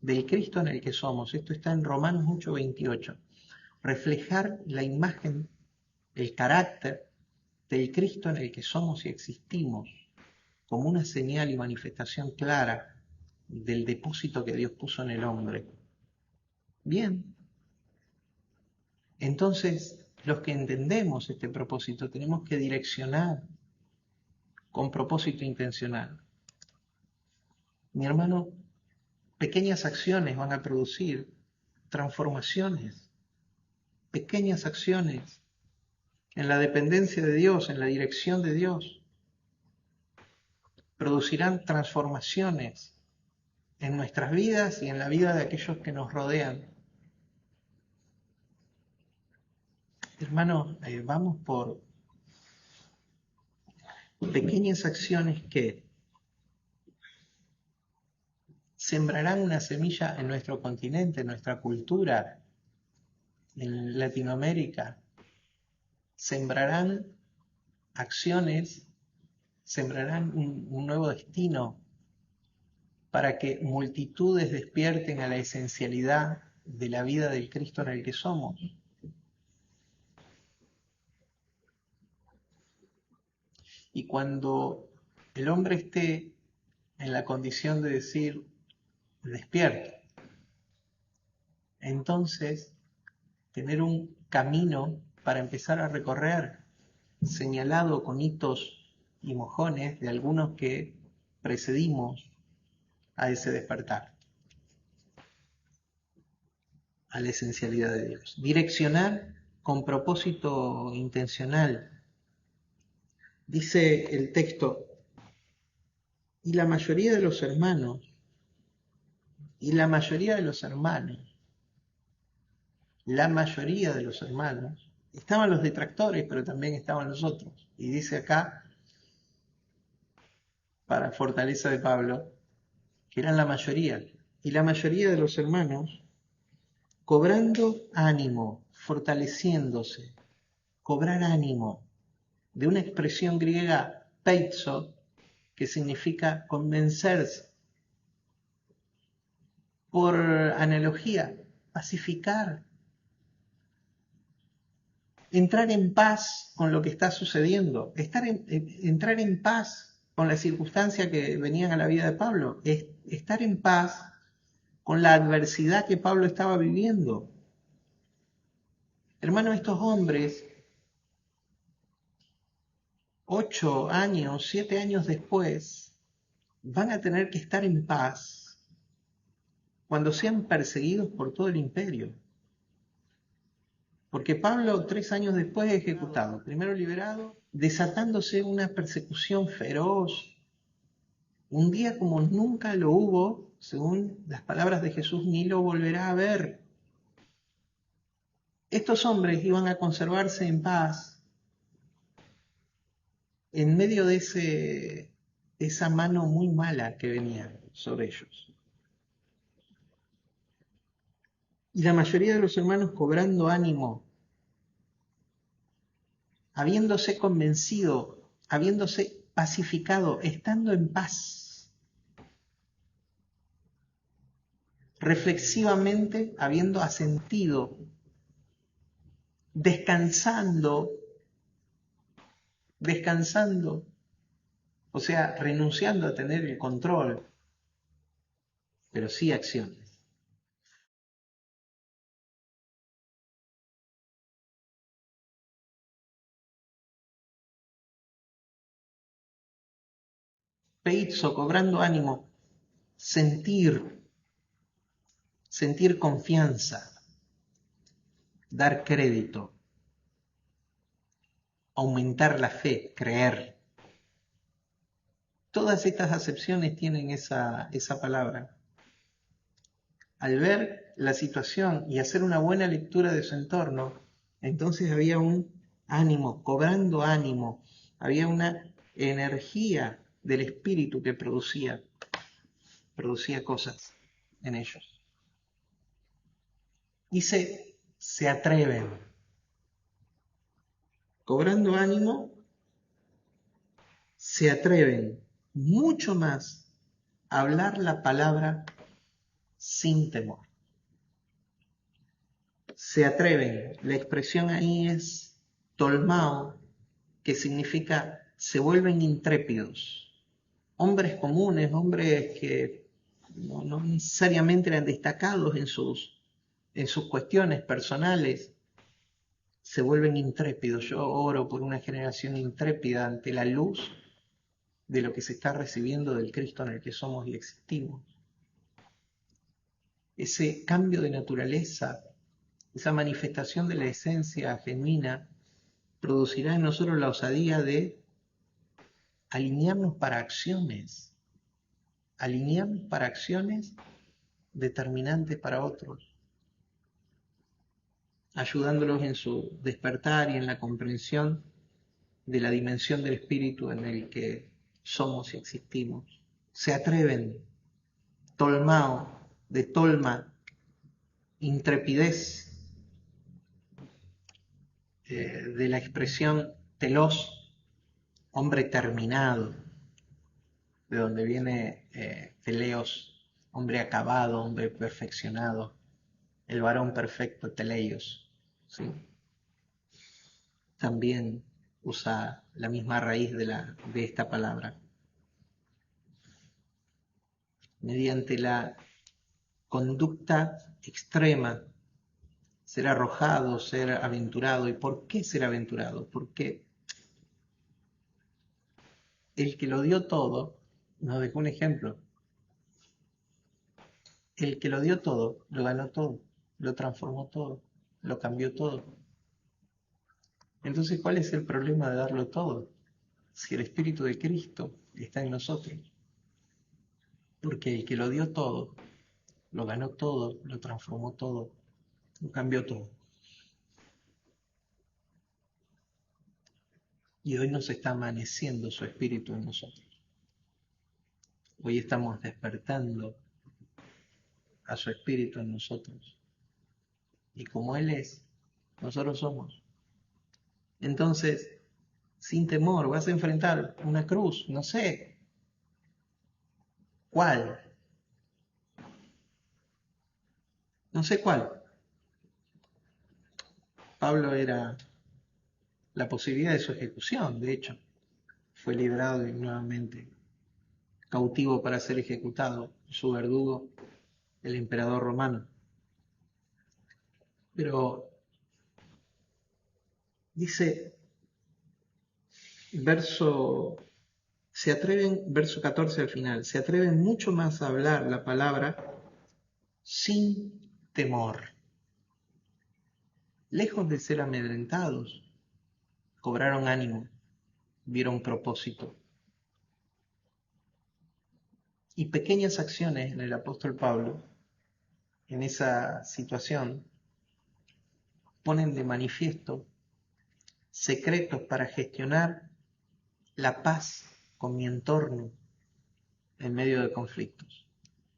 del Cristo en el que somos. Esto está en Romanos 8:28. Reflejar la imagen, el carácter del Cristo en el que somos y existimos, como una señal y manifestación clara del depósito que Dios puso en el hombre. Bien, entonces los que entendemos este propósito tenemos que direccionar con propósito intencional. Mi hermano, pequeñas acciones van a producir transformaciones, pequeñas acciones en la dependencia de Dios, en la dirección de Dios, producirán transformaciones en nuestras vidas y en la vida de aquellos que nos rodean. Hermano, vamos por pequeñas acciones que sembrarán una semilla en nuestro continente, en nuestra cultura, en Latinoamérica. Sembrarán acciones, sembrarán un nuevo destino para que multitudes despierten a la esencialidad de la vida del Cristo en el que somos. Y cuando el hombre esté en la condición de decir, despierto, entonces tener un camino para empezar a recorrer, señalado con hitos y mojones de algunos que precedimos a ese despertar, a la esencialidad de Dios. Direccionar con propósito intencional. Dice el texto, y la mayoría de los hermanos, la mayoría de los hermanos, estaban los detractores, pero también estaban los otros. Y dice acá, para fortaleza de Pablo, que eran la mayoría. Y la mayoría de los hermanos, cobrando ánimo, fortaleciéndose, cobrar ánimo, de una expresión griega, peizo, que significa convencerse. Por analogía, pacificar, entrar en paz con lo que está sucediendo, entrar en paz con las circunstancias que venían a la vida de Pablo, estar en paz con la adversidad que Pablo estaba viviendo. Hermano, estos hombres, 8 años, 7 años después, van a tener que estar en paz cuando sean perseguidos por todo el imperio. Porque Pablo, 3 años después, es ejecutado, primero liberado, desatándose una persecución feroz, un día como nunca lo hubo, según las palabras de Jesús, ni lo volverá a ver. Estos hombres iban a conservarse en paz en medio de esa mano muy mala que venía sobre ellos. Y la mayoría de los hermanos cobrando ánimo, habiéndose convencido, habiéndose pacificado, estando en paz, reflexivamente habiendo asentido, descansando, o sea, renunciando a tener el control, pero sí acciones. Peizo, cobrando ánimo, sentir confianza, dar crédito, aumentar la fe, creer. Todas estas acepciones tienen esa palabra. Al ver la situación y hacer una buena lectura de su entorno, entonces había un ánimo, cobrando ánimo, había una energía del espíritu que producía cosas en ellos. Y se atreven, cobrando ánimo, se atreven mucho más a hablar la palabra sin temor. Se atreven, la expresión ahí es tolmao, que significa se vuelven intrépidos. Hombres comunes, hombres que no necesariamente eran destacados en sus cuestiones personales, se vuelven intrépidos. Yo oro por una generación intrépida ante la luz de lo que se está recibiendo del Cristo en el que somos y existimos. Ese cambio de naturaleza, esa manifestación de la esencia genuina, producirá en nosotros la osadía de alinearnos para acciones determinantes para otros, ayudándolos en su despertar y en la comprensión de la dimensión del espíritu en el que somos y existimos. Se atreven, tolmao, de tolma, intrepidez, de la expresión telos, hombre terminado, de donde viene teleos, hombre acabado, hombre perfeccionado, el varón perfecto, teleios, ¿sí? También usa la misma raíz de esta palabra. Mediante la conducta extrema, ser arrojado, ser aventurado. ¿Y por qué ser aventurado? Porque el que lo dio todo nos dejó un ejemplo. El que lo dio todo, lo ganó todo, lo transformó todo, lo cambió todo. Entonces, ¿cuál es el problema de darlo todo? Si el Espíritu de Cristo está en nosotros. Porque el que lo dio todo, lo ganó todo, lo transformó todo, lo cambió todo. Y hoy nos está amaneciendo su Espíritu en nosotros. Hoy estamos despertando a su Espíritu en nosotros. Y como Él es, nosotros somos. Entonces, sin temor, vas a enfrentar una cruz, no sé cuál, no sé cuál. Pablo era la posibilidad de su ejecución, de hecho, fue librado y nuevamente cautivo para ser ejecutado, su verdugo, el emperador romano. Pero dice, verso 14 al final, se atreven mucho más a hablar la palabra sin temor. Lejos de ser amedrentados, cobraron ánimo, vieron propósito. Y pequeñas acciones en el apóstol Pablo, en esa situación, ponen de manifiesto secretos para gestionar la paz con mi entorno en medio de conflictos,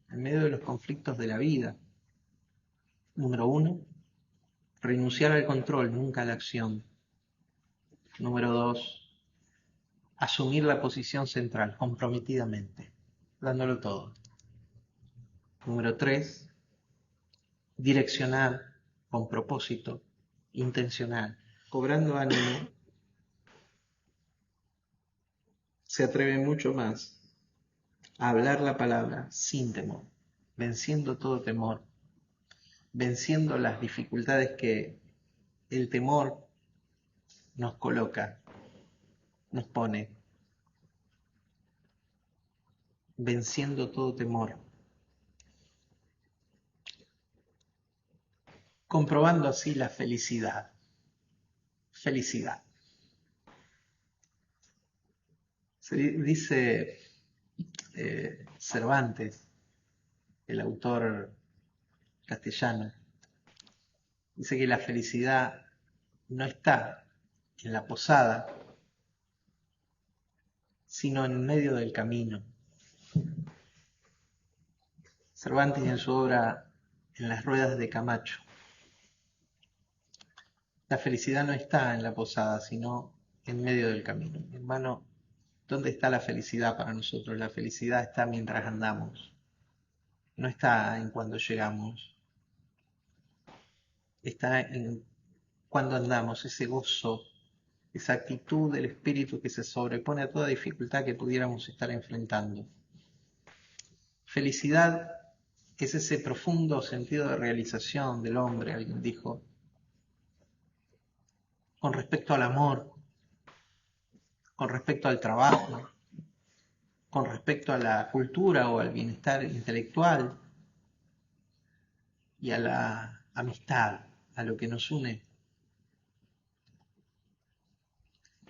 en medio de los conflictos de la vida. Número 1, renunciar al control, nunca a la acción. Número 2, asumir la posición central, comprometidamente, dándolo todo. Número 3, direccionar con propósito, intencional, cobrando ánimo, se atreve mucho más a hablar la palabra sin temor, venciendo todo temor, venciendo las dificultades que el temor nos coloca, nos pone, venciendo todo temor, comprobando así la felicidad. Felicidad. Se dice Cervantes, el autor castellano, dice que la felicidad no está en la posada, sino en medio del camino. Cervantes en su obra En las ruedas de Camacho. La felicidad no está en la posada, sino en medio del camino. Hermano, ¿dónde está la felicidad para nosotros? La felicidad está mientras andamos, no está en cuando llegamos, está en cuando andamos, ese gozo, esa actitud del espíritu que se sobrepone a toda dificultad que pudiéramos estar enfrentando. Felicidad es ese profundo sentido de realización del hombre, alguien dijo, con respecto al amor, con respecto al trabajo, con respecto a la cultura o al bienestar intelectual y a la amistad, a lo que nos une.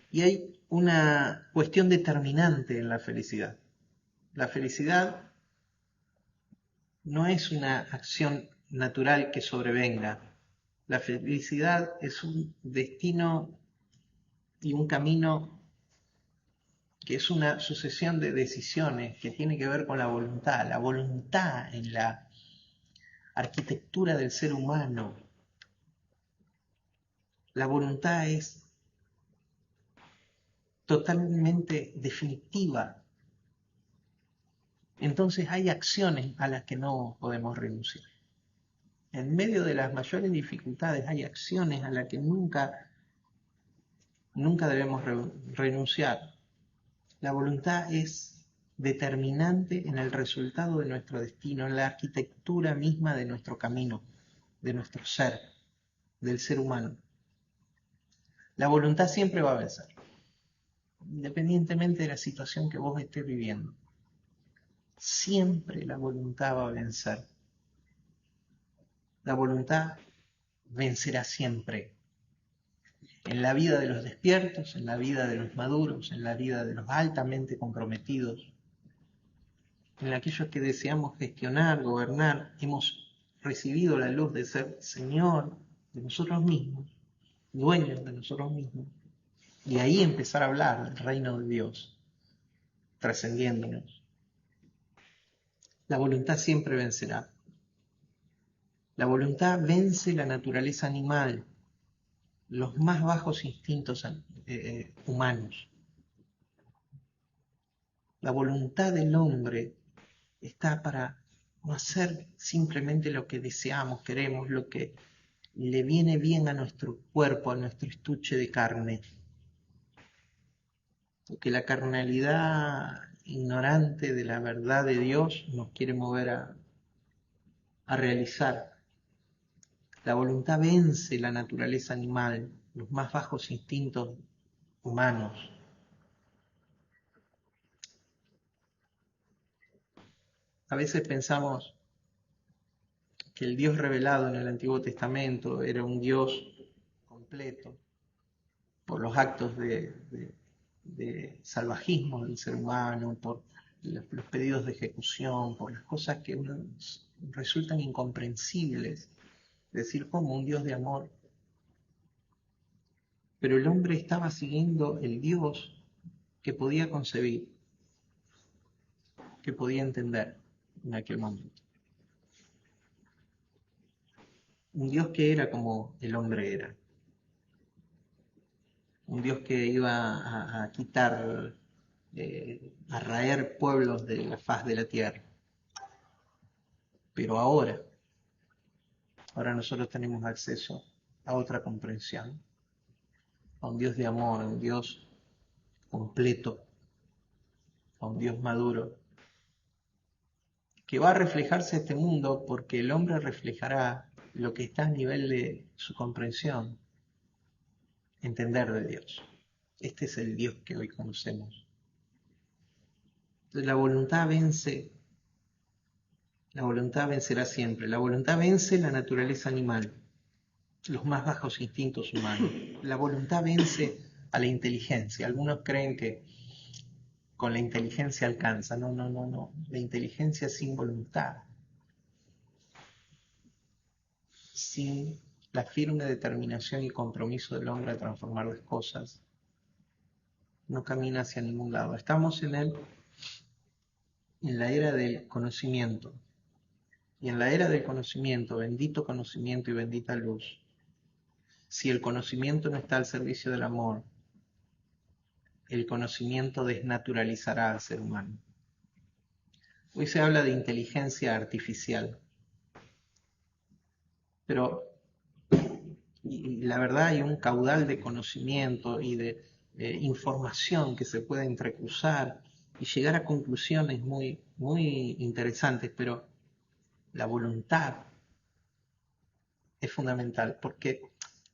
Y hay una cuestión determinante en la felicidad. La felicidad no es una acción natural que sobrevenga. La felicidad es un destino y un camino que es una sucesión de decisiones que tiene que ver con la voluntad. La voluntad en la arquitectura del ser humano. La voluntad es totalmente definitiva. Entonces hay acciones a las que no podemos renunciar. En medio de las mayores dificultades hay acciones a las que nunca nunca debemos renunciar. La voluntad es determinante en el resultado de nuestro destino, en la arquitectura misma de nuestro camino, de nuestro ser, del ser humano. La voluntad siempre va a vencer, independientemente de la situación que vos estés viviendo. Siempre la voluntad va a vencer. La voluntad vencerá siempre. En la vida de los despiertos, en la vida de los maduros, en la vida de los altamente comprometidos, en aquellos que deseamos gestionar, gobernar, hemos recibido la luz de ser Señor de nosotros mismos, dueños de nosotros mismos, y ahí empezar a hablar del reino de Dios, trascendiéndonos. La voluntad siempre vencerá. La voluntad vence la naturaleza animal, los más bajos instintos humanos. La voluntad del hombre está para no hacer simplemente lo que deseamos, queremos, lo que le viene bien a nuestro cuerpo, a nuestro estuche de carne. Porque la carnalidad ignorante de la verdad de Dios nos quiere mover a realizar. La voluntad vence la naturaleza animal, los más bajos instintos humanos. A veces pensamos que el Dios revelado en el Antiguo Testamento era un Dios completo por los actos de salvajismo del ser humano, por los pedidos de ejecución, por las cosas que resultan incomprensibles. Decir, como un Dios de amor. Pero el hombre estaba siguiendo el Dios que podía concebir, que podía entender en aquel momento. Un Dios que era como el hombre era. Un Dios que iba a quitar, a raer pueblos de la faz de la tierra. Pero ahora nosotros tenemos acceso a otra comprensión, a un Dios de amor, a un Dios completo, a un Dios maduro, que va a reflejarse este mundo porque el hombre reflejará lo que está a nivel de su comprensión, entender de Dios. Este es el Dios que hoy conocemos. Entonces la voluntad vencerá siempre. La voluntad vence la naturaleza animal, los más bajos instintos humanos. La voluntad vence a la inteligencia. Algunos creen que con la inteligencia alcanza. No. La inteligencia sin voluntad, sin la firme determinación y compromiso del hombre a transformar las cosas, no camina hacia ningún lado. Estamos en la era del conocimiento. Y en la era del conocimiento, bendito conocimiento y bendita luz, si el conocimiento no está al servicio del amor, el conocimiento desnaturalizará al ser humano. Hoy se habla de inteligencia artificial, pero y la verdad hay un caudal de conocimiento y de información que se puede entrecruzar y llegar a conclusiones muy, muy interesantes, pero la voluntad es fundamental porque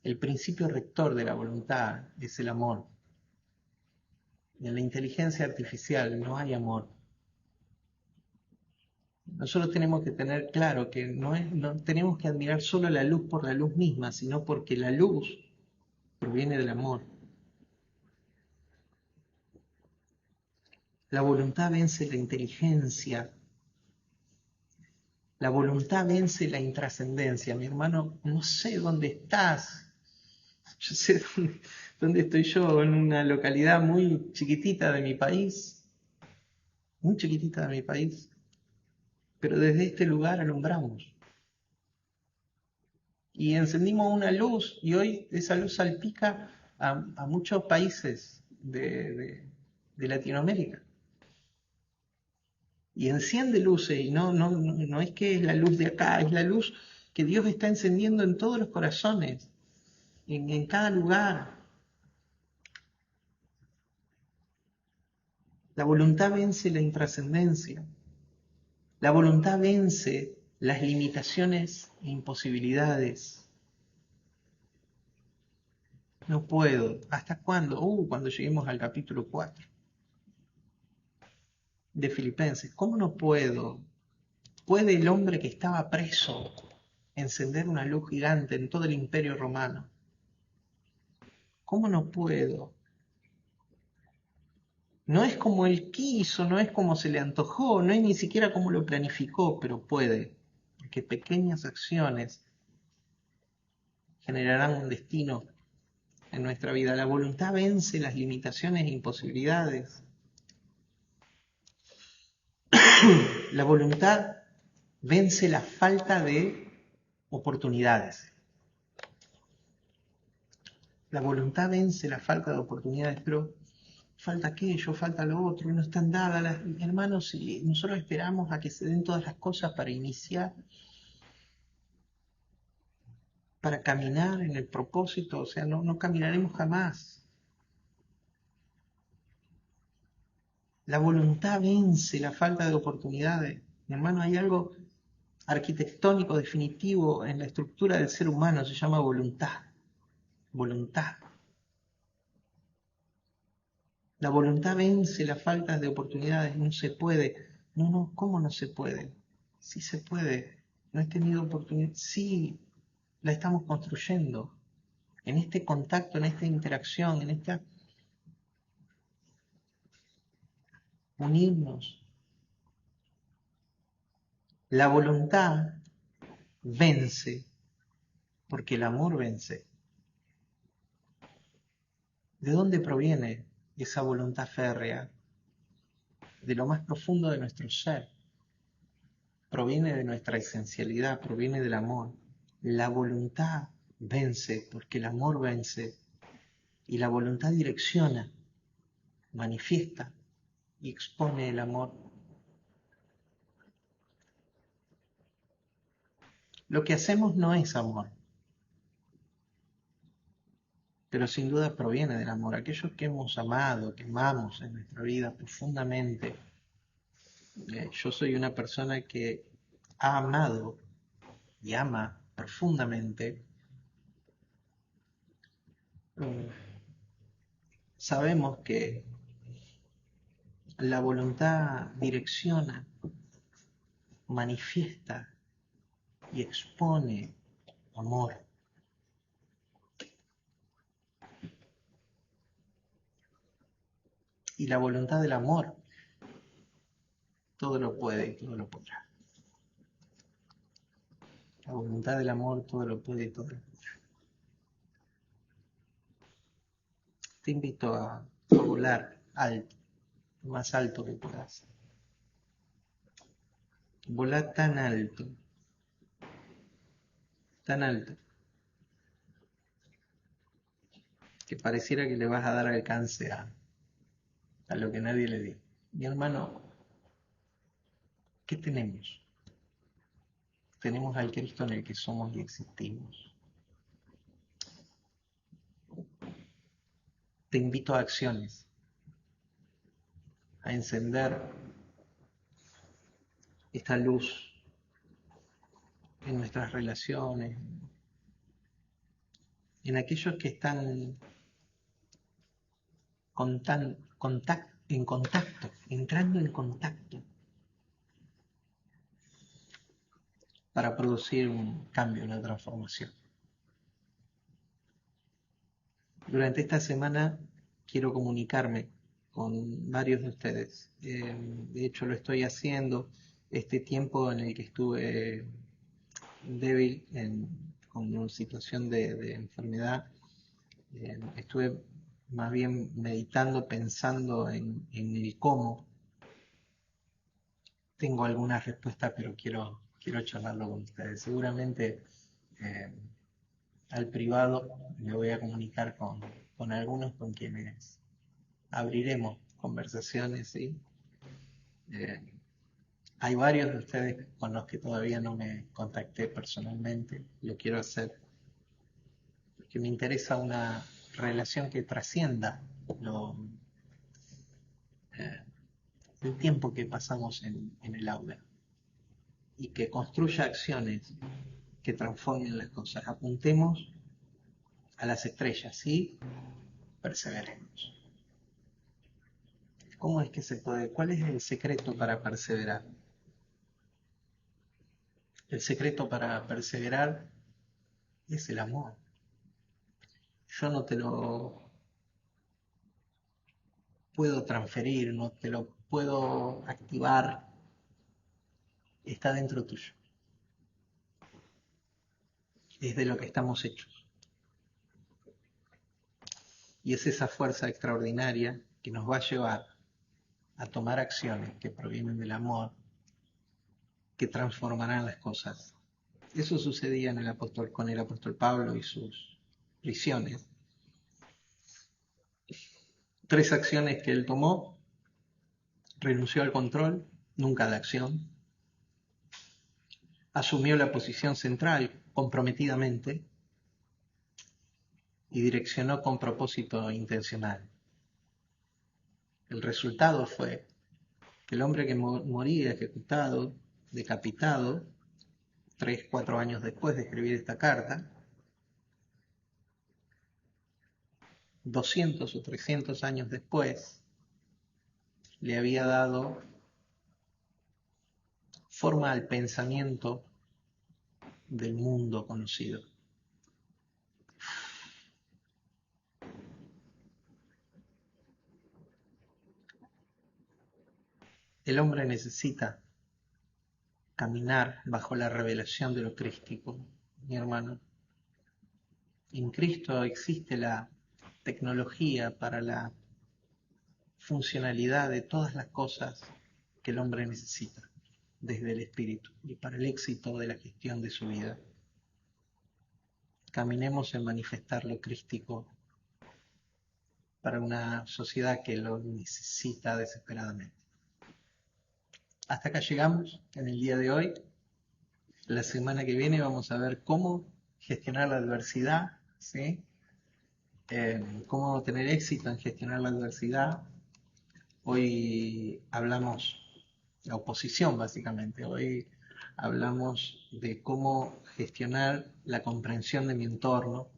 el principio rector de la voluntad es el amor. En la inteligencia artificial no hay amor. Nosotros tenemos que tener claro que no tenemos que admirar solo la luz por la luz misma, sino porque la luz proviene del amor. La voluntad vence la inteligencia. La voluntad vence la intrascendencia. Mi hermano, no sé dónde estás. Yo sé dónde estoy yo, en una localidad muy chiquitita de mi país. Muy chiquitita de mi país. Pero desde este lugar alumbramos. Y encendimos una luz y hoy esa luz salpica a muchos países de Latinoamérica. Y enciende luces, y no es que es la luz de acá, es la luz que Dios está encendiendo en todos los corazones, en cada lugar. La voluntad vence la intrascendencia. La voluntad vence las limitaciones e imposibilidades. No puedo. ¿Hasta cuándo? Cuando lleguemos al capítulo 4 de Filipenses. ¿Cómo no puedo? ¿Puede el hombre que estaba preso encender una luz gigante en todo el imperio romano? ¿Cómo no puedo? No es como él quiso, no es como se le antojó, no es ni siquiera como lo planificó, pero puede. Porque pequeñas acciones generarán un destino en nuestra vida. La voluntad vence las limitaciones e imposibilidades. La voluntad vence la falta de oportunidades. La voluntad vence la falta de oportunidades, pero falta aquello, falta lo otro, no están dadas las... Hermanos, si nosotros esperamos a que se den todas las cosas para iniciar, para caminar en el propósito, o sea, no caminaremos jamás. La voluntad vence la falta de oportunidades. Mi hermano, hay algo arquitectónico definitivo en la estructura del ser humano, se llama voluntad. Voluntad. La voluntad vence la falta de oportunidades, no se puede. No, ¿cómo no se puede? Sí se puede. No he tenido oportunidad. Sí, la estamos construyendo. En este contacto, en esta interacción, en esta unirnos. La voluntad vence porque el amor vence. ¿De dónde proviene esa voluntad férrea? De lo más profundo de nuestro ser. Proviene de nuestra esencialidad, proviene del amor. La voluntad vence porque el amor vence. Y la voluntad direcciona, manifiesta y expone el amor. Lo que hacemos no es amor, pero sin duda proviene del amor. Aquellos que hemos amado, que amamos en nuestra vida profundamente. Yo soy una persona que ha amado y ama profundamente. Sabemos que la voluntad direcciona, manifiesta y expone amor. Y la voluntad del amor todo lo puede y todo lo podrá. La voluntad del amor todo lo puede y todo lo podrá. Te invito a volar alto, lo más alto que puedas. Volar tan alto, que pareciera que le vas a dar alcance a lo que nadie le dio. Mi hermano, ¿qué tenemos? Tenemos al Cristo en el que somos y existimos. Te invito a acciones, a encender esta luz en nuestras relaciones, en aquellos que están en contacto, entrando en contacto para producir un cambio, una transformación. Durante esta semana quiero comunicarme con varios de ustedes. De hecho, lo estoy haciendo. Este tiempo en el que estuve débil con una situación de enfermedad, estuve más bien meditando, pensando en el cómo. Tengo algunas respuestas, pero quiero charlarlo con ustedes. Seguramente eh, al privado me voy a comunicar con algunos con quienes abriremos conversaciones, ¿sí? Eh, Hay varios de ustedes con los que todavía no me contacté personalmente. Lo quiero hacer porque me interesa una relación que trascienda lo, el tiempo que pasamos en el aula y que construya acciones que transformen las cosas. Apuntemos a las estrellas y perseveremos. ¿Cómo es que se puede? ¿Cuál es el secreto para perseverar? El secreto para perseverar es el amor. Yo no te lo puedo transferir, no te lo puedo activar, está dentro tuyo. Es de lo que estamos hechos. Y es esa fuerza extraordinaria que nos va a llevar a tomar acciones que provienen del amor, que transformarán las cosas. Eso sucedía con el apóstol Pablo y sus prisiones. 3 acciones que él tomó: renunció al control, nunca a la acción; asumió la posición central comprometidamente; y direccionó con propósito intencional. El resultado fue que el hombre que moría ejecutado, decapitado, 3, 4 años después de escribir esta carta, 200 o 300 años después, le había dado forma al pensamiento del mundo conocido. El hombre necesita caminar bajo la revelación de lo crístico, mi hermano. En Cristo existe la tecnología para la funcionalidad de todas las cosas que el hombre necesita desde el espíritu y para el éxito de la gestión de su vida. Caminemos en manifestar lo crístico para una sociedad que lo necesita desesperadamente. Hasta acá llegamos en el día de hoy. La semana que viene vamos a ver cómo gestionar la adversidad, ¿sí? Cómo tener éxito en gestionar la adversidad. Hoy hablamos la oposición, básicamente. Hoy hablamos de cómo gestionar la comprensión de mi entorno.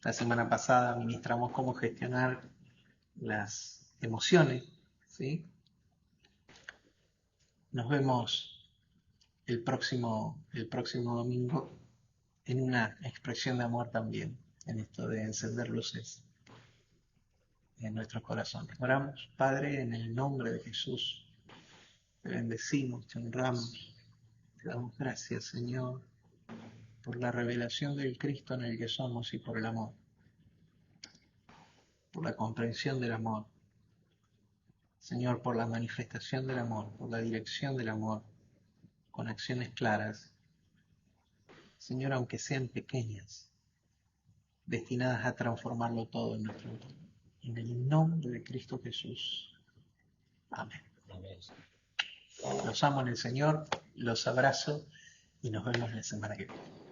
La semana pasada ministramos cómo gestionar las emociones, ¿sí? Nos vemos el próximo domingo en una expresión de amor también, en esto de encender luces en nuestros corazones. Oramos. Padre, en el nombre de Jesús, te bendecimos, te honramos, te damos gracias, Señor, por la revelación del Cristo en el que somos y por el amor, por la comprensión del amor, Señor, por la manifestación del amor, por la dirección del amor, con acciones claras, Señor, aunque sean pequeñas, destinadas a transformarlo todo en nuestro entorno. En el nombre de Cristo Jesús. Amén. Los amo en el Señor, los abrazo y nos vemos la semana que viene.